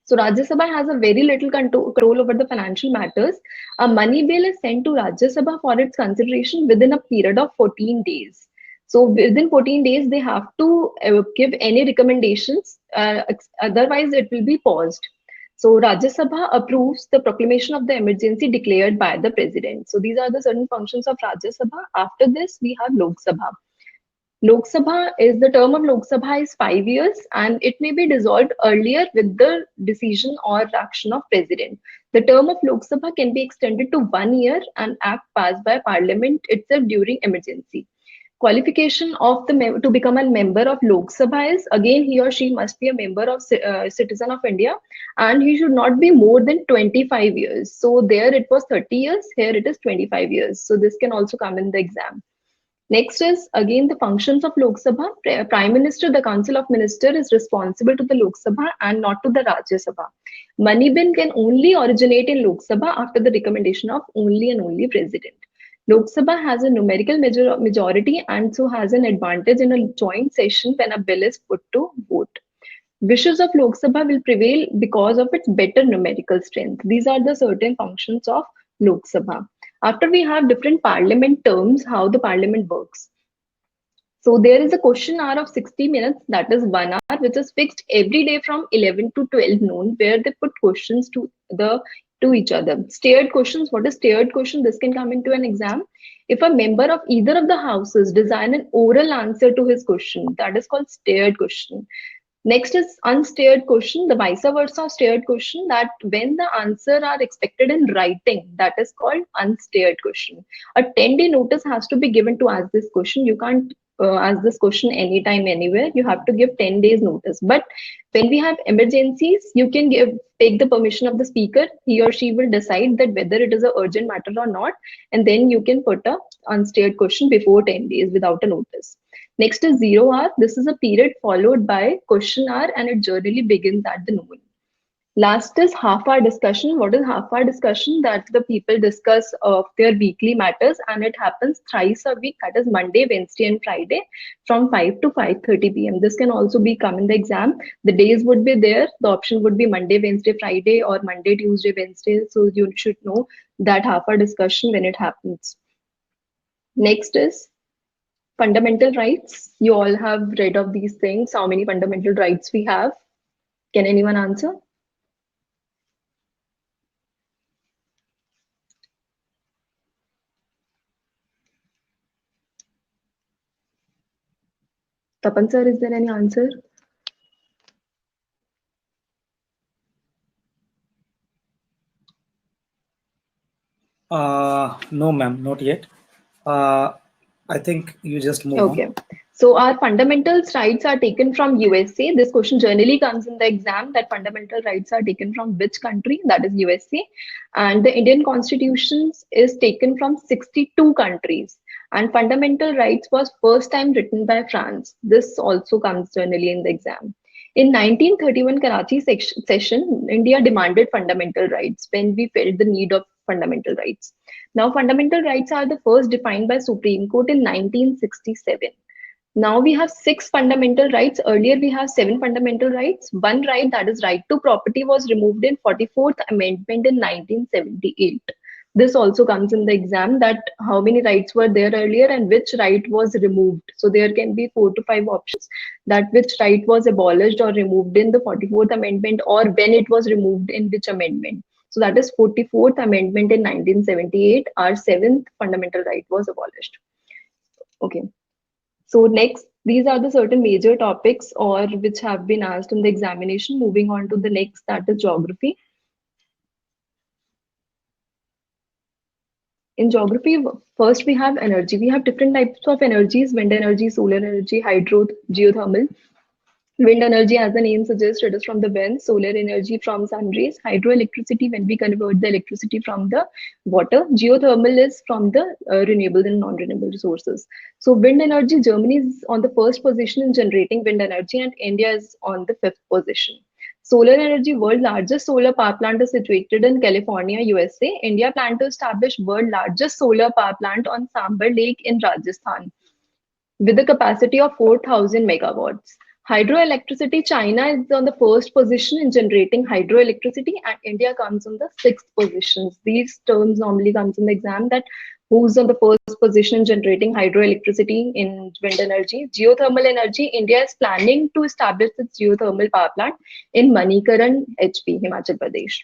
So Rajya Sabha has a very little control over the financial matters. A money bill is sent to Rajya Sabha for its consideration within a period of 14 days. So within 14 days, they have to give any recommendations, otherwise it will be paused. So Rajya Sabha approves the proclamation of the emergency declared by the president. So these are the certain functions of Rajya Sabha. After this, we have Lok Sabha. Lok Sabha is the term of Lok Sabha is 5 years and it may be dissolved earlier with the decision or action of president. The term of Lok Sabha can be extended to 1 year and act passed by parliament itself during emergency. Qualification of the to become a member of Lok Sabha is again he or she must be a member of citizen of India and he should not be more than 25 years. So there it was 30 years, here it is 25 years. So this can also come in the exam. Next is again the functions of Lok Sabha. Prime Minister, the Council of Ministers is responsible to the Lok Sabha and not to the Rajya Sabha. Money bill can only originate in Lok Sabha after the recommendation of only and only President. Lok Sabha has a numerical majority and so has an advantage in a joint session when a bill is put to vote. Wishes of Lok Sabha will prevail because of its better numerical strength. These are the certain functions of Lok Sabha. After we have different parliament terms, how the parliament works. So there is a question hour of 60 minutes, that is 1 hour, which is fixed every day from 11 to 12 noon, where they put questions to each other. Steered questions. What is steered question? This can come into an exam. If a member of either of the houses design an oral answer to his question, that is called steered question. Next is unsteered question, the vice versa steered question, that when the answer are expected in writing, that is called unsteered question. A 10-day notice has to be given to ask this question. You can't ask this question anytime, anywhere. You have to give 10 days notice. But when we have emergencies, you can take the permission of the speaker. He or she will decide that whether it is an urgent matter or not. And then you can put a unsteered question before 10 days without a notice. Next is 0 hour. This is a period followed by question hour and it generally begins at the noon. Last is half hour discussion. What is half hour discussion? That the people discuss of their weekly matters and it happens thrice a week. That is Monday, Wednesday and Friday from 5 to 5:30 p.m. This can also be come in the exam. The days would be there. The option would be Monday, Wednesday, Friday or Monday, Tuesday, Wednesday. So you should know that half hour discussion when it happens. Next is fundamental rights. You all have read of these things. How many fundamental rights we have? Can anyone answer? Tapan sir, is there any answer? No, ma'am, not yet. I think you just move Okay. on. So our fundamental rights are taken from USA. This question generally comes in the exam, that fundamental rights are taken from which country? That is USA. And the Indian Constitution is taken from 62 countries. And fundamental rights was first time written by France. This also comes generally in the exam. In 1931 Karachi session, India demanded fundamental rights when we felt the need of fundamental rights. Now, fundamental rights are the first defined by Supreme Court in 1967. Now we have 6 fundamental rights. Earlier we have 7 fundamental rights. One right, that is right to property, was removed in 44th Amendment in 1978. This also comes in the exam, that how many rights were there earlier and which right was removed. So there can be 4 to 5 options, that which right was abolished or removed in the 44th Amendment or when it was removed in which amendment. So that is 44th Amendment in 1978. Our 7th fundamental right was abolished. Okay. So next, these are the certain major topics or which have been asked in the examination. Moving on to the next, that is geography. In geography, first we have energy. We have different types of energies: wind energy, solar energy, hydro, geothermal. Wind energy, as the name suggests, it is from the wind. Solar energy from sun rays. Hydroelectricity, when we convert the electricity from the water. Geothermal is from the renewable and non-renewable resources. So wind energy, Germany is on the first position in generating wind energy and India is on the 5th position. Solar energy, world largest solar power plant is situated in California, USA. India planned to establish world largest solar power plant on Sambar Lake in Rajasthan with a capacity of 4,000 megawatts. Hydroelectricity, China is on the first position in generating hydroelectricity, and India comes on the sixth position. These terms normally comes in the exam, that who's on the first position in generating hydroelectricity in wind energy. Geothermal energy, India is planning to establish its geothermal power plant in Manikaran, HP, Himachal Pradesh.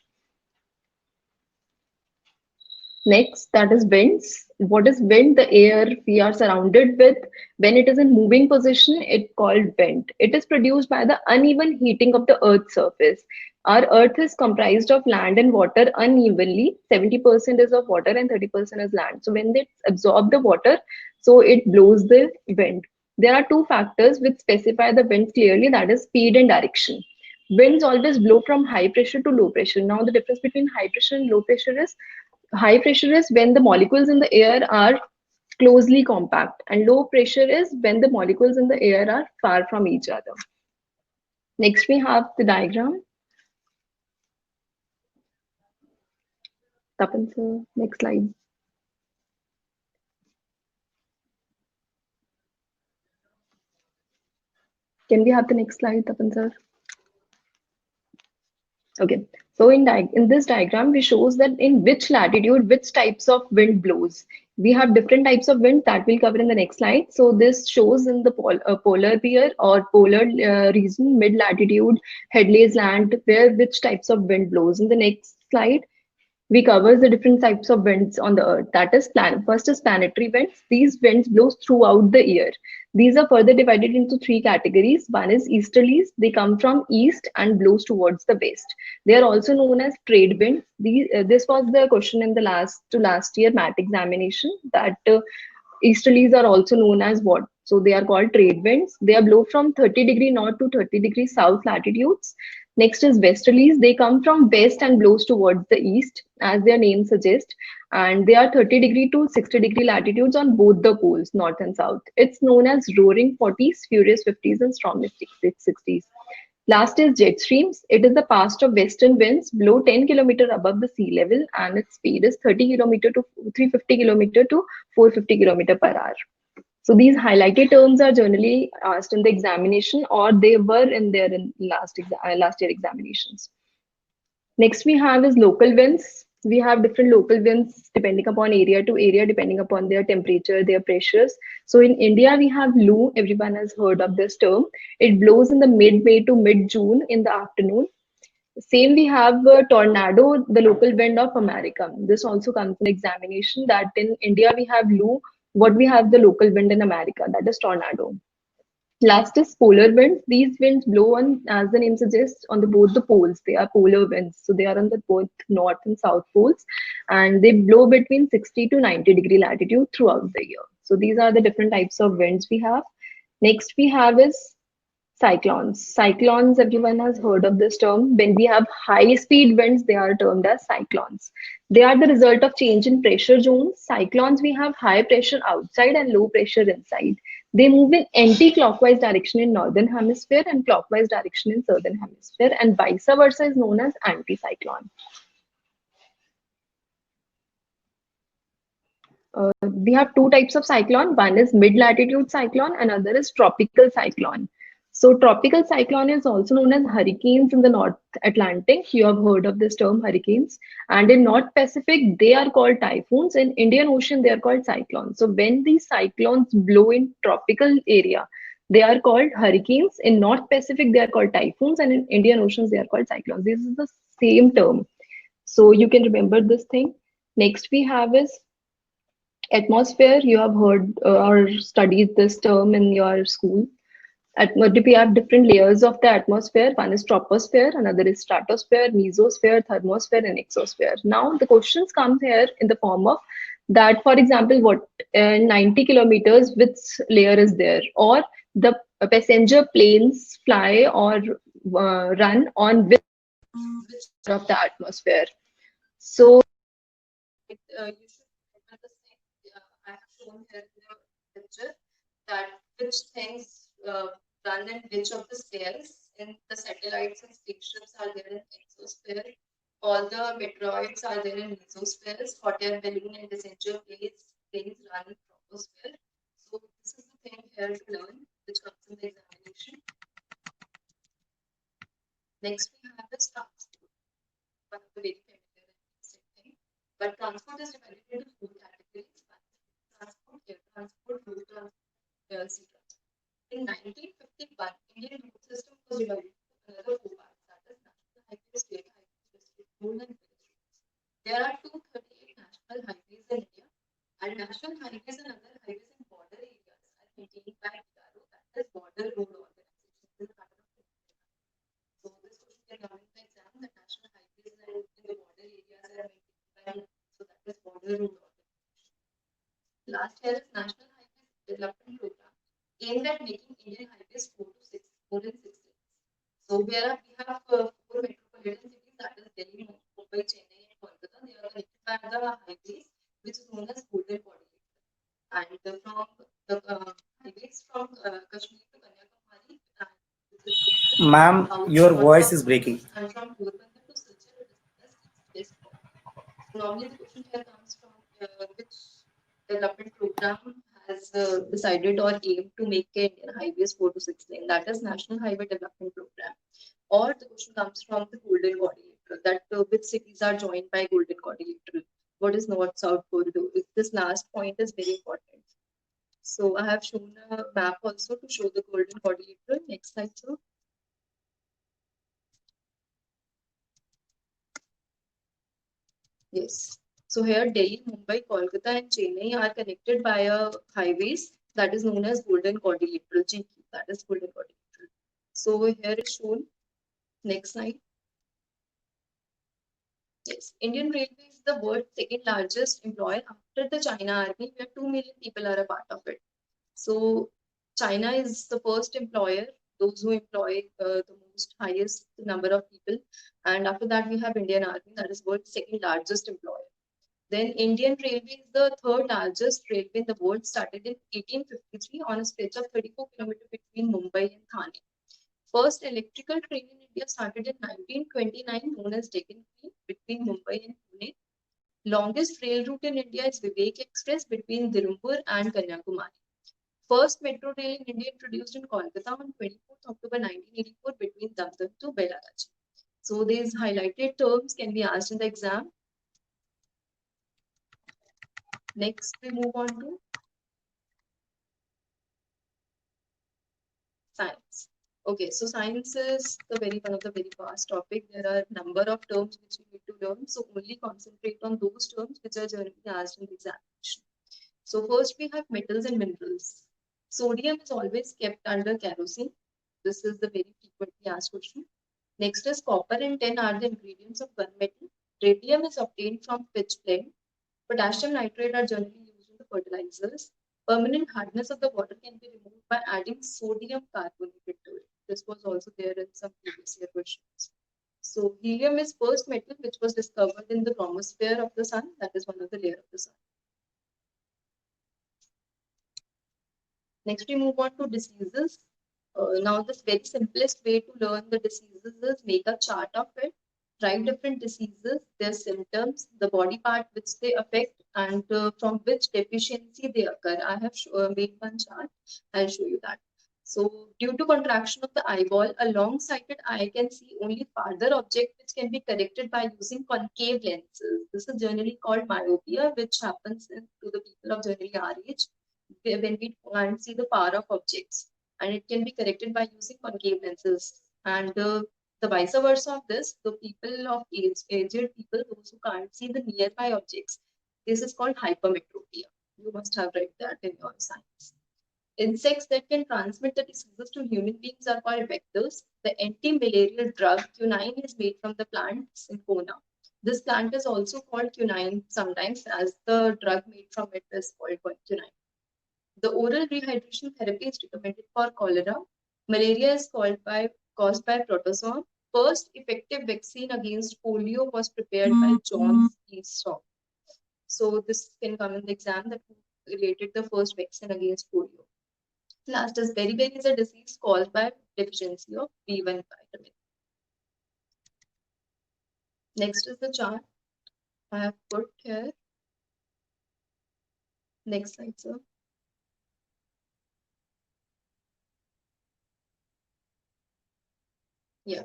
Next, that is winds. What is wind? The air we are surrounded with. When it is in moving position, it's called wind. It is produced by the uneven heating of the Earth's surface. Our Earth is comprised of land and water unevenly. 70% is of water and 30% is land. So when they absorb the water, so it blows the wind. There are two factors which specify the winds clearly, that is speed and direction. Winds always blow from high pressure to low pressure. Now the difference between high pressure and low pressure is, high pressure is when the molecules in the air are closely compact, and low pressure is when the molecules in the air are far from each other. Next, we have the diagram. Tapan sir, next slide. Can we have the next slide, Tapan sir? Okay, so in this diagram, we shows that in which latitude, which types of wind blows. We have different types of wind that we'll cover in the next slide. So this shows in the polar bear or polar region, mid latitude, Headley's land, where which types of wind blows. In the next slide, we cover the different types of winds on the earth. That is first is planetary winds. These winds blow throughout the year. These are further divided into three categories. One is easterlies. They come from east and blows towards the west. They are also known as trade winds. This was the question in the last year math examination, that easterlies are also known as what? So they are called trade winds. They are blow from 30° north to 30° south latitudes. Next is westerlies. They come from west and blows towards the east, as their name suggests, and they are 30° to 60° latitudes on both the poles, north and south. It's known as roaring 40s, furious 50s, and stormy 60s. Last is jet streams. It is the path of western winds, blow 10 km above the sea level, and its speed is 30 km to 350 km to 450 km per hour. So these highlighted terms are generally asked in the examination, or they were in their last year examinations. Next we have is local winds. We have different local winds depending upon area to area, depending upon their temperature, their pressures. So in India, we have Loo. Everyone has heard of this term. It blows in the mid-May to mid-June in the afternoon. Same we have tornado, the local wind of America. This also comes in examination, that in India we have Loo. What we have the local wind in America, that is tornado. Last is polar winds. These winds blow on, as the name suggests, on both the poles. They are polar winds. So they are on the both north and south poles, and they blow between 60 to 90° latitude throughout the year. So these are the different types of winds we have. Next we have is cyclones. Cyclones, everyone has heard of this term. When we have high speed winds, they are termed as cyclones. They are the result of change in pressure zones. Cyclones, we have high pressure outside and low pressure inside. They move in anti-clockwise direction in northern hemisphere and clockwise direction in southern hemisphere, and vice versa is known as anticyclone. We have two types of cyclone. One is mid-latitude cyclone, another is tropical cyclone. So tropical cyclone is also known as hurricanes in the North Atlantic. You have heard of this term, hurricanes. And in North Pacific, they are called typhoons. In Indian Ocean, they are called cyclones. So when these cyclones blow in tropical area, they are called hurricanes. In North Pacific, they are called typhoons. And in Indian Oceans, they are called cyclones. This is the same term. So you can remember this thing. Next we have is atmosphere. You have heard or studied this term in your school. We have different layers of the atmosphere. One is troposphere, another is stratosphere, mesosphere, thermosphere, and exosphere. Now the questions come here in the form of that, for example, what 90 kilometers, which layer is there, or the passenger planes fly or run on which of the atmosphere. So you should remember the thing I have shown here in the picture, that which things run in which of the spheres. In the satellites and spaceships are there in exosphere. All the meteoroids are there in mesospheres. Hot air balloon and passenger planes run in troposphere. So this is the thing here to learn, which comes in the examination. Next, we have is transport, one of the very familiar and basic thing. But transport is divided into four categories: transport, air transport, road transport, sea transport. In 1951, Indian road system was divided into another four parts, that is national highways, state highways, district road, and village roads. There are 238 national highways in India, and national highways and other highways in border areas are maintained by BRO, that is Border Road Organization. This is part of the So this question can come in the exam, that national highways and in the border areas are maintained by, so that is Border Road Organization. Last year is National Highways Development Program, aimed at making Indian highways 4 in 6 lanes. So we have four metropolitan cities, that is Delhi, Mumbai, Chennai, and Kolkata. They are connected by the highways, which is known as Golden Quadrilateral. And from the highways from Kashmir to Kanyakumari, Ma'am, your voice is breaking. and from Porbandar to Silchar, it is known as East West. Normally, the question here comes from which development program has decided or aimed to make Indian highways 4 to 6 lane. That is National Highway Development Program. Or the question comes from the Golden Quadrilateral, that which cities are joined by Golden Quadrilateral. What is North-South corridor? This last point is very important. So I have shown a map also to show the Golden Quadrilateral. Next slide, sir. Yes. So here Delhi, Mumbai, Kolkata, and Chennai are connected by a highways that is known as Golden Quadrilateral, GQ, that is Golden Quadrilateral. So here is shown. Next slide. Yes, Indian Railway is the world's second largest employer after the China Army, where 2 million people are a part of it. So China is the first employer, those who employ the most highest number of people. And after that, we have Indian Army, that is world's second largest employer. Then Indian Railway is the third largest railway in the world, started in 1853 on a stretch of 34 kilometers between Mumbai and Thane. First electrical train in India started in 1929, known as Deccan Queen, between Mumbai and Pune. Longest rail route in India is Vivek Express between Dirumbur and Kanyakumari. First metro rail in India introduced in Kolkata on 24th October 1984 between Damdam to Belagachi. So these highlighted terms can be asked in the exam. Next, we move on to science. Okay, so science is one of the very vast topic. There are a number of terms which we need to learn. So only concentrate on those terms which are generally asked in the examination. So first we have metals and minerals. Sodium is always kept under kerosene. This is the very frequently asked question. Next is copper and tin are the ingredients of gunmetal. Radium is obtained from pitch blende. Potassium nitrate are generally used in the fertilizers. Permanent hardness of the water can be removed by adding sodium carbonate to it. This was also there in some previous year questions. So helium is first metal which was discovered in the chromosphere of the sun. That is one of the layers of the sun. Next, we move on to diseases. Now, the very simplest way to learn the diseases is make a chart of it. Write different diseases, their symptoms, the body part which they affect, and from which deficiency they occur. I have made one chart. I'll show you that. So, due to contraction of the eyeball, a long-sighted eye can see only farther object which can be corrected by using concave lenses. This is generally called myopia, which happens to the people of generally our age when we can't see the far of objects, and it can be corrected by using concave lenses. And the vice versa of this, the people of aged people, those who can't see the nearby objects, this is called hypermetropia. You must have read that in your science. Insects that can transmit the diseases to human beings are called vectors. The anti-malarial drug quinine is made from the plant Cinchona. This plant is also called quinine sometimes, as the drug made from it is called quinine. The oral rehydration therapy is recommended for cholera. Malaria is caused by protozoa. First effective vaccine against polio was prepared by John E. Salk. So this can come in the exam, that related the first vaccine against polio. Last is beriberi is a disease caused by deficiency of B1 vitamin. Next is the chart I have put here. Next slide, sir. Yeah.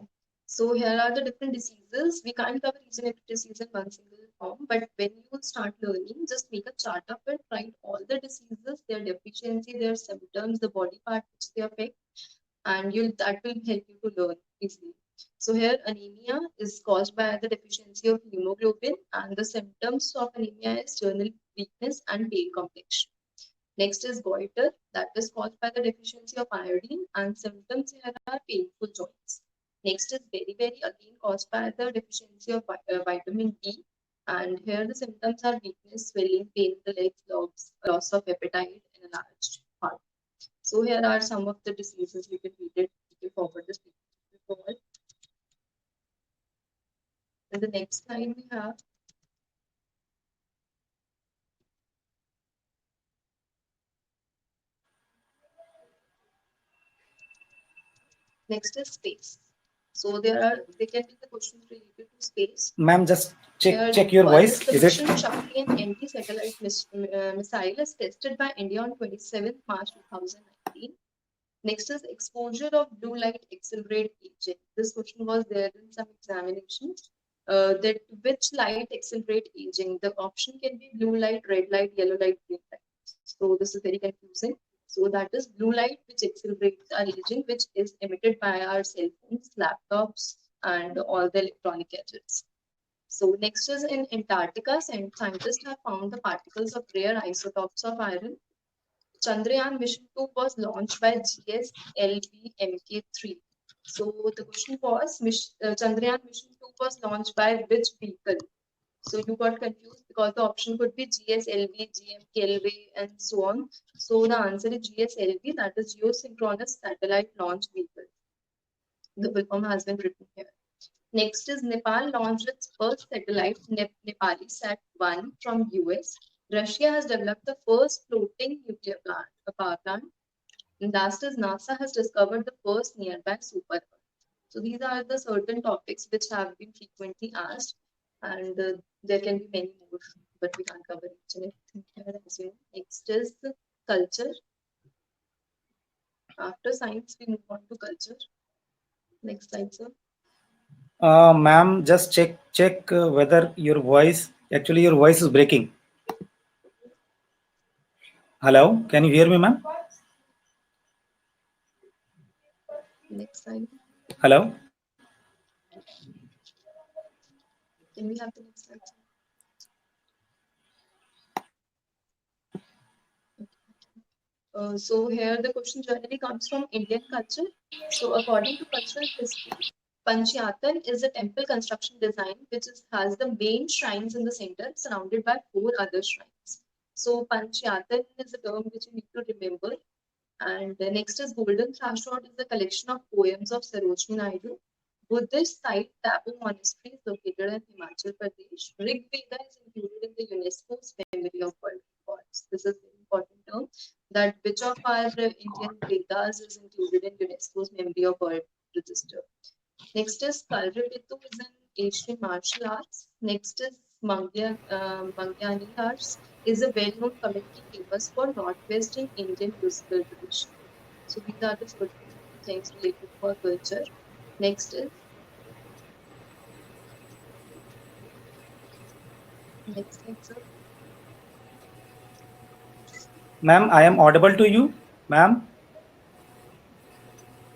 So here are the different diseases. We can't cover each and every disease in one single form, but when you start learning, just make a chart of it, write all the diseases, their deficiency, their symptoms, the body part which they affect, and that will help you to learn easily. So here anemia is caused by the deficiency of hemoglobin, and the symptoms of anemia is general weakness and pale complexion. Next is goiter, that is caused by the deficiency of iodine, and symptoms here are painful joints. Next is beriberi, again caused by the deficiency of vitamin D, and here the symptoms are weakness, swelling, pain in the legs, loss of appetite, and enlarged heart. So here are some of the diseases. We can read it. We can forward this forward. And the next slide we have. Next is space. So there can be the questions related to space. Ma'am, just Here, check your voice. Is it? Prediction Shakti, an anti-satellite missile, is tested by India on 27th March 2019. Next is exposure of blue light accelerate aging. This question was there in some examinations. That which light accelerate aging? The option can be blue light, red light, yellow light, green light. So this is very confusing. So that is blue light which accelerates our aging, which is emitted by our cell phones, laptops, and all the electronic gadgets. So next is in Antarctica, scientists have found the particles of rare isotopes of iron. Chandrayaan Mission 2 was launched by GSLV Mk3. So the question was, Chandrayaan Mission 2 was launched by which vehicle? So you got confused because the option could be GSLV, GMKLV, and so on. So the answer is GSLV, that is Geosynchronous Satellite Launch Vehicle. The full form has been written here. Next is Nepal launched its first satellite, Nepali Sat-1 from US. Russia has developed the first floating nuclear power plant. And last is NASA has discovered the first nearby super Earth. So these are the certain topics which have been frequently asked, and there can be many more, but we can't cover each and everything here as well. Next is the culture. After science, we move on to culture. Next slide, sir. Ma'am, just check whether your voice is breaking. Hello, can you hear me, ma'am? Next slide. Hello. Can we have the next slide, sir? So here the question generally comes from Indian culture. So according to cultural history, Panchayatan is a temple construction design which has the main shrines in the center surrounded by 4 other shrines. So Panchayatan is a term which you need to remember. And the next is Golden Threshold is a collection of poems of Sarojini Naidu. Buddhist site Tabu Monastery is located in Himachal Pradesh. Rig Veda is included in the UNESCO's Memory of World Records. This is an important term, that which of our Indian Vedas is included in UNESCO's Memory of World Register. Next is Kalripitu is an Asian martial arts. Next is Mangyani arts is a well-known community famous for northwestern Indian musical tradition. So these are the certain things related for culture. Next is next slide, sir. Ma'am, I am audible to you, ma'am.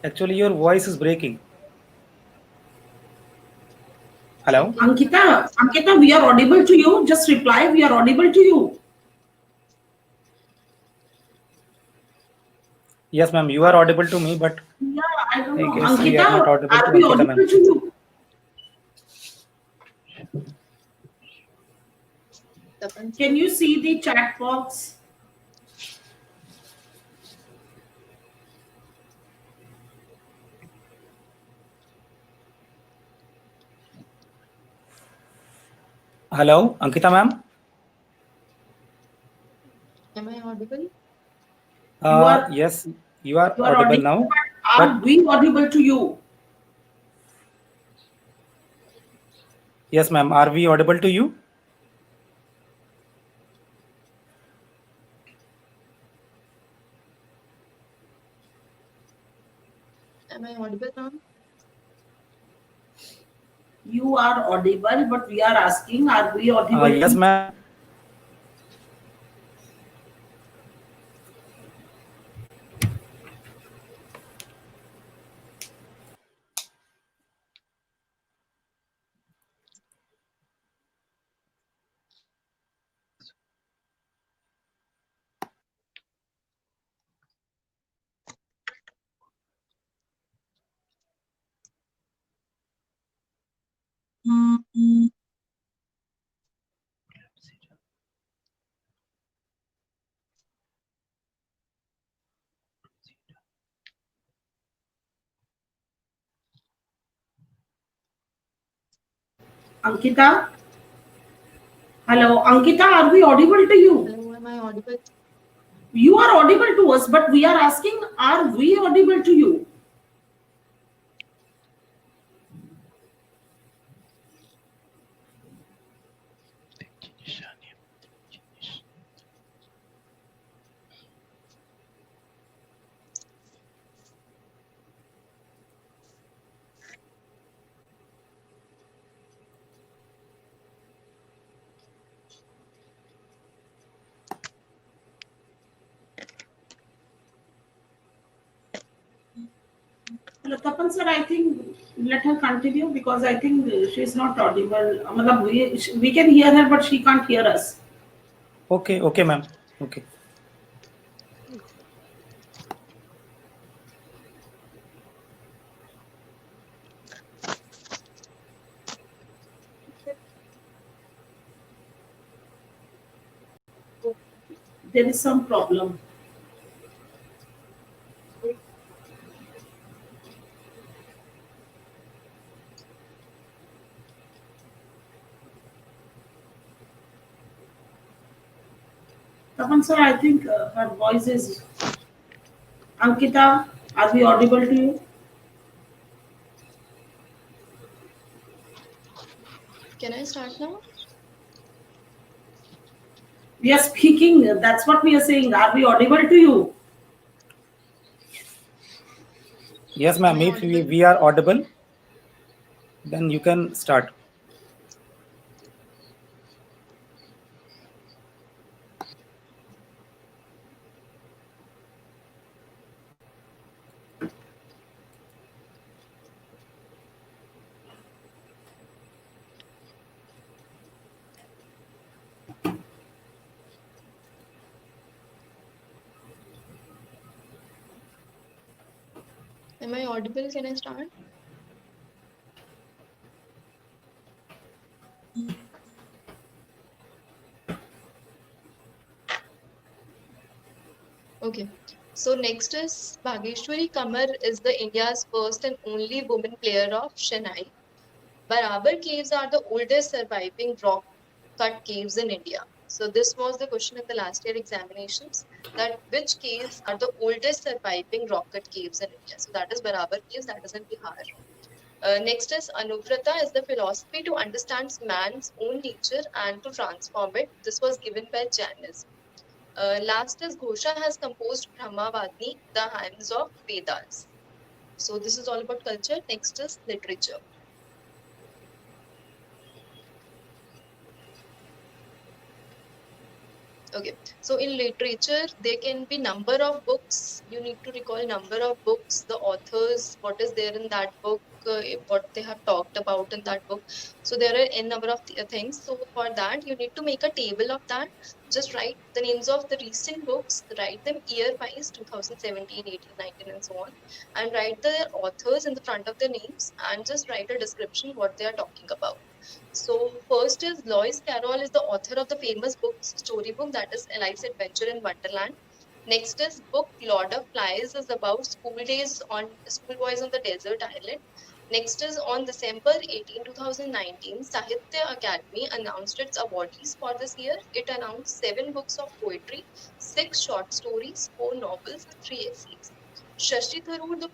Actually, your voice is breaking. Hello. Ankita, we are audible to you. Just reply, we are audible to you. Yes, ma'am, you are audible to me, but Yeah, I don't know. guess we are not audible Ankita, to are we Ankita, audible ma'am. to you? Can you see the chat box? Hello, Ankita, ma'am. Am I audible? Yes, you are audible now. Are we audible to you? Yes, ma'am. Are we audible to you? Am I audible now? You are audible, but we are asking, are we audible? Yes, ma'am. Ankita? Hello, Ankita, are we audible to you? Hello, am I audible? You are audible to us, but we are asking, are we audible to you? Tapan sir, I think let her continue because I think she's not audible. Matlab, we can hear her, but she can't hear us. Okay, okay, ma'am. Okay. There is some problem. Tapan sir, I think her voice is. Ankita, are we audible to you? Can I start now? We are speaking. That's what we are saying. Are we audible to you? Yes, ma'am. Am I If audible? we are audible, then you can start. Am I audible? Can I start? Okay. So next is Bhageshwari Kamar is the India's first and only woman player of Chennai. Barabar caves are the oldest surviving rock cut caves in India. So this was the question in the last year examinations, that which caves are the oldest surviving rock cut caves in India. So that is Barabar caves, that is in Bihar. Next is Anuvrata is the philosophy to understand man's own nature and to transform it. This was given by Jainism. Last is Ghosha has composed Brahmavadni, the hymns of Vedas. So this is all about culture. Next is literature. Okay, so in literature, there can be number of books. You need to recall number of books, the authors, what is there in that book, what they have talked about in that book. So there are n number of things. So for that, you need to make a table of that. Just write the names of the recent books, write them year wise, 2017, 18, 19, and so on, and write the authors in the front of the names, and just write a description what they are talking about. So first is Lewis Carroll is the author of the famous book storybook that is Alice's Adventure in Wonderland. Next is book Lord of Flies is about schoolboys on the desert island. Next is on December 18, 2019, Sahitya Academy announced its awardees for this year. It announced 7 books of poetry, 6 short stories, 4 novels, and 3 essays. Shashi Tharoor, the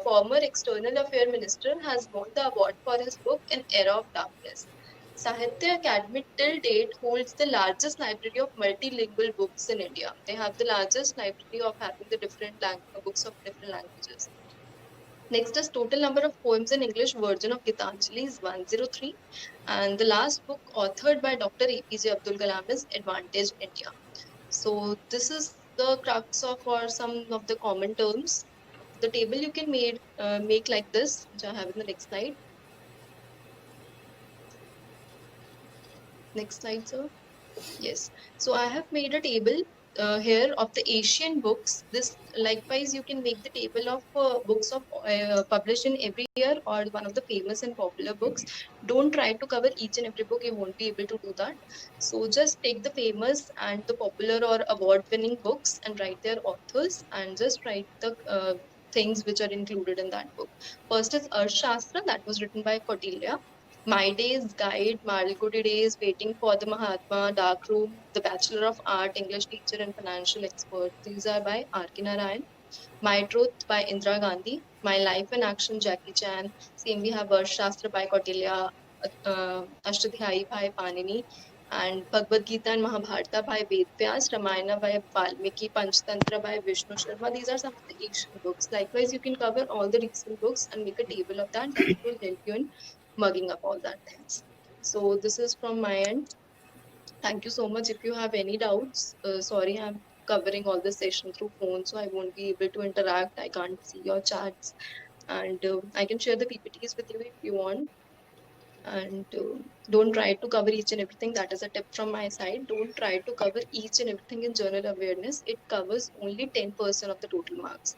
former External Affairs Minister, has won the award for his book An Era of Darkness. Sahitya Academy till date holds the largest library of multilingual books in India. They have the largest library of having the different books of different languages. Next is total number of poems in English version of Gitanjali is 103. And the last book authored by Dr. APJ Abdul Kalam is Advantage India. So this is the crux of or some of the common terms. The table you can make like this, which I have in the next slide. Next slide, sir. Yes. So I have made a table here of the Asian books. This likewise you can make the table of books of published in every year or one of the famous and popular books. Don't try to cover each and every book. You won't be able to do that. So just take the famous and the popular or award-winning books and write their authors and just write the things which are included in that book. First is Arthashastra, that was written by Kautilya. My Days, Guide, Malgudi Days, Waiting for the Mahatma, Dark Room, The Bachelor of Art, English Teacher and Financial Expert. These are by R.K. Narayan. My Truth by Indira Gandhi. My Life in Action, Jackie Chan. Same we have Arthashastra by Kautilya, Ashtadhyayi by Panini, and Bhagavad Gita and Mahabharata by Ved Vyas, Ramayana by Valmiki, Panchtantra by Vishnu Sharma. These are some of the Asian books. Likewise, you can cover all the recent books and make a table of that. That will help you in mugging up all that things. So this is from my end. Thank you so much. If you have any doubts, sorry, I'm covering all the session through phone, so I won't be able to interact. I can't see your chats, and I can share the PPTs with you if you want. And don't try to cover each and everything. That is a tip from my side. Don't try to cover each and everything in journal awareness. It covers only 10% of the total marks.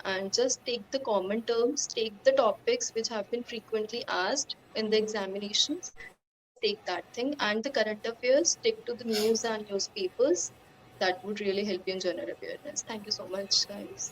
And just take the common terms, take the topics which have been frequently asked in the examinations, just take that thing, and the current affairs, stick to the news and newspapers. That would really help you in general awareness. Thank you so much, guys.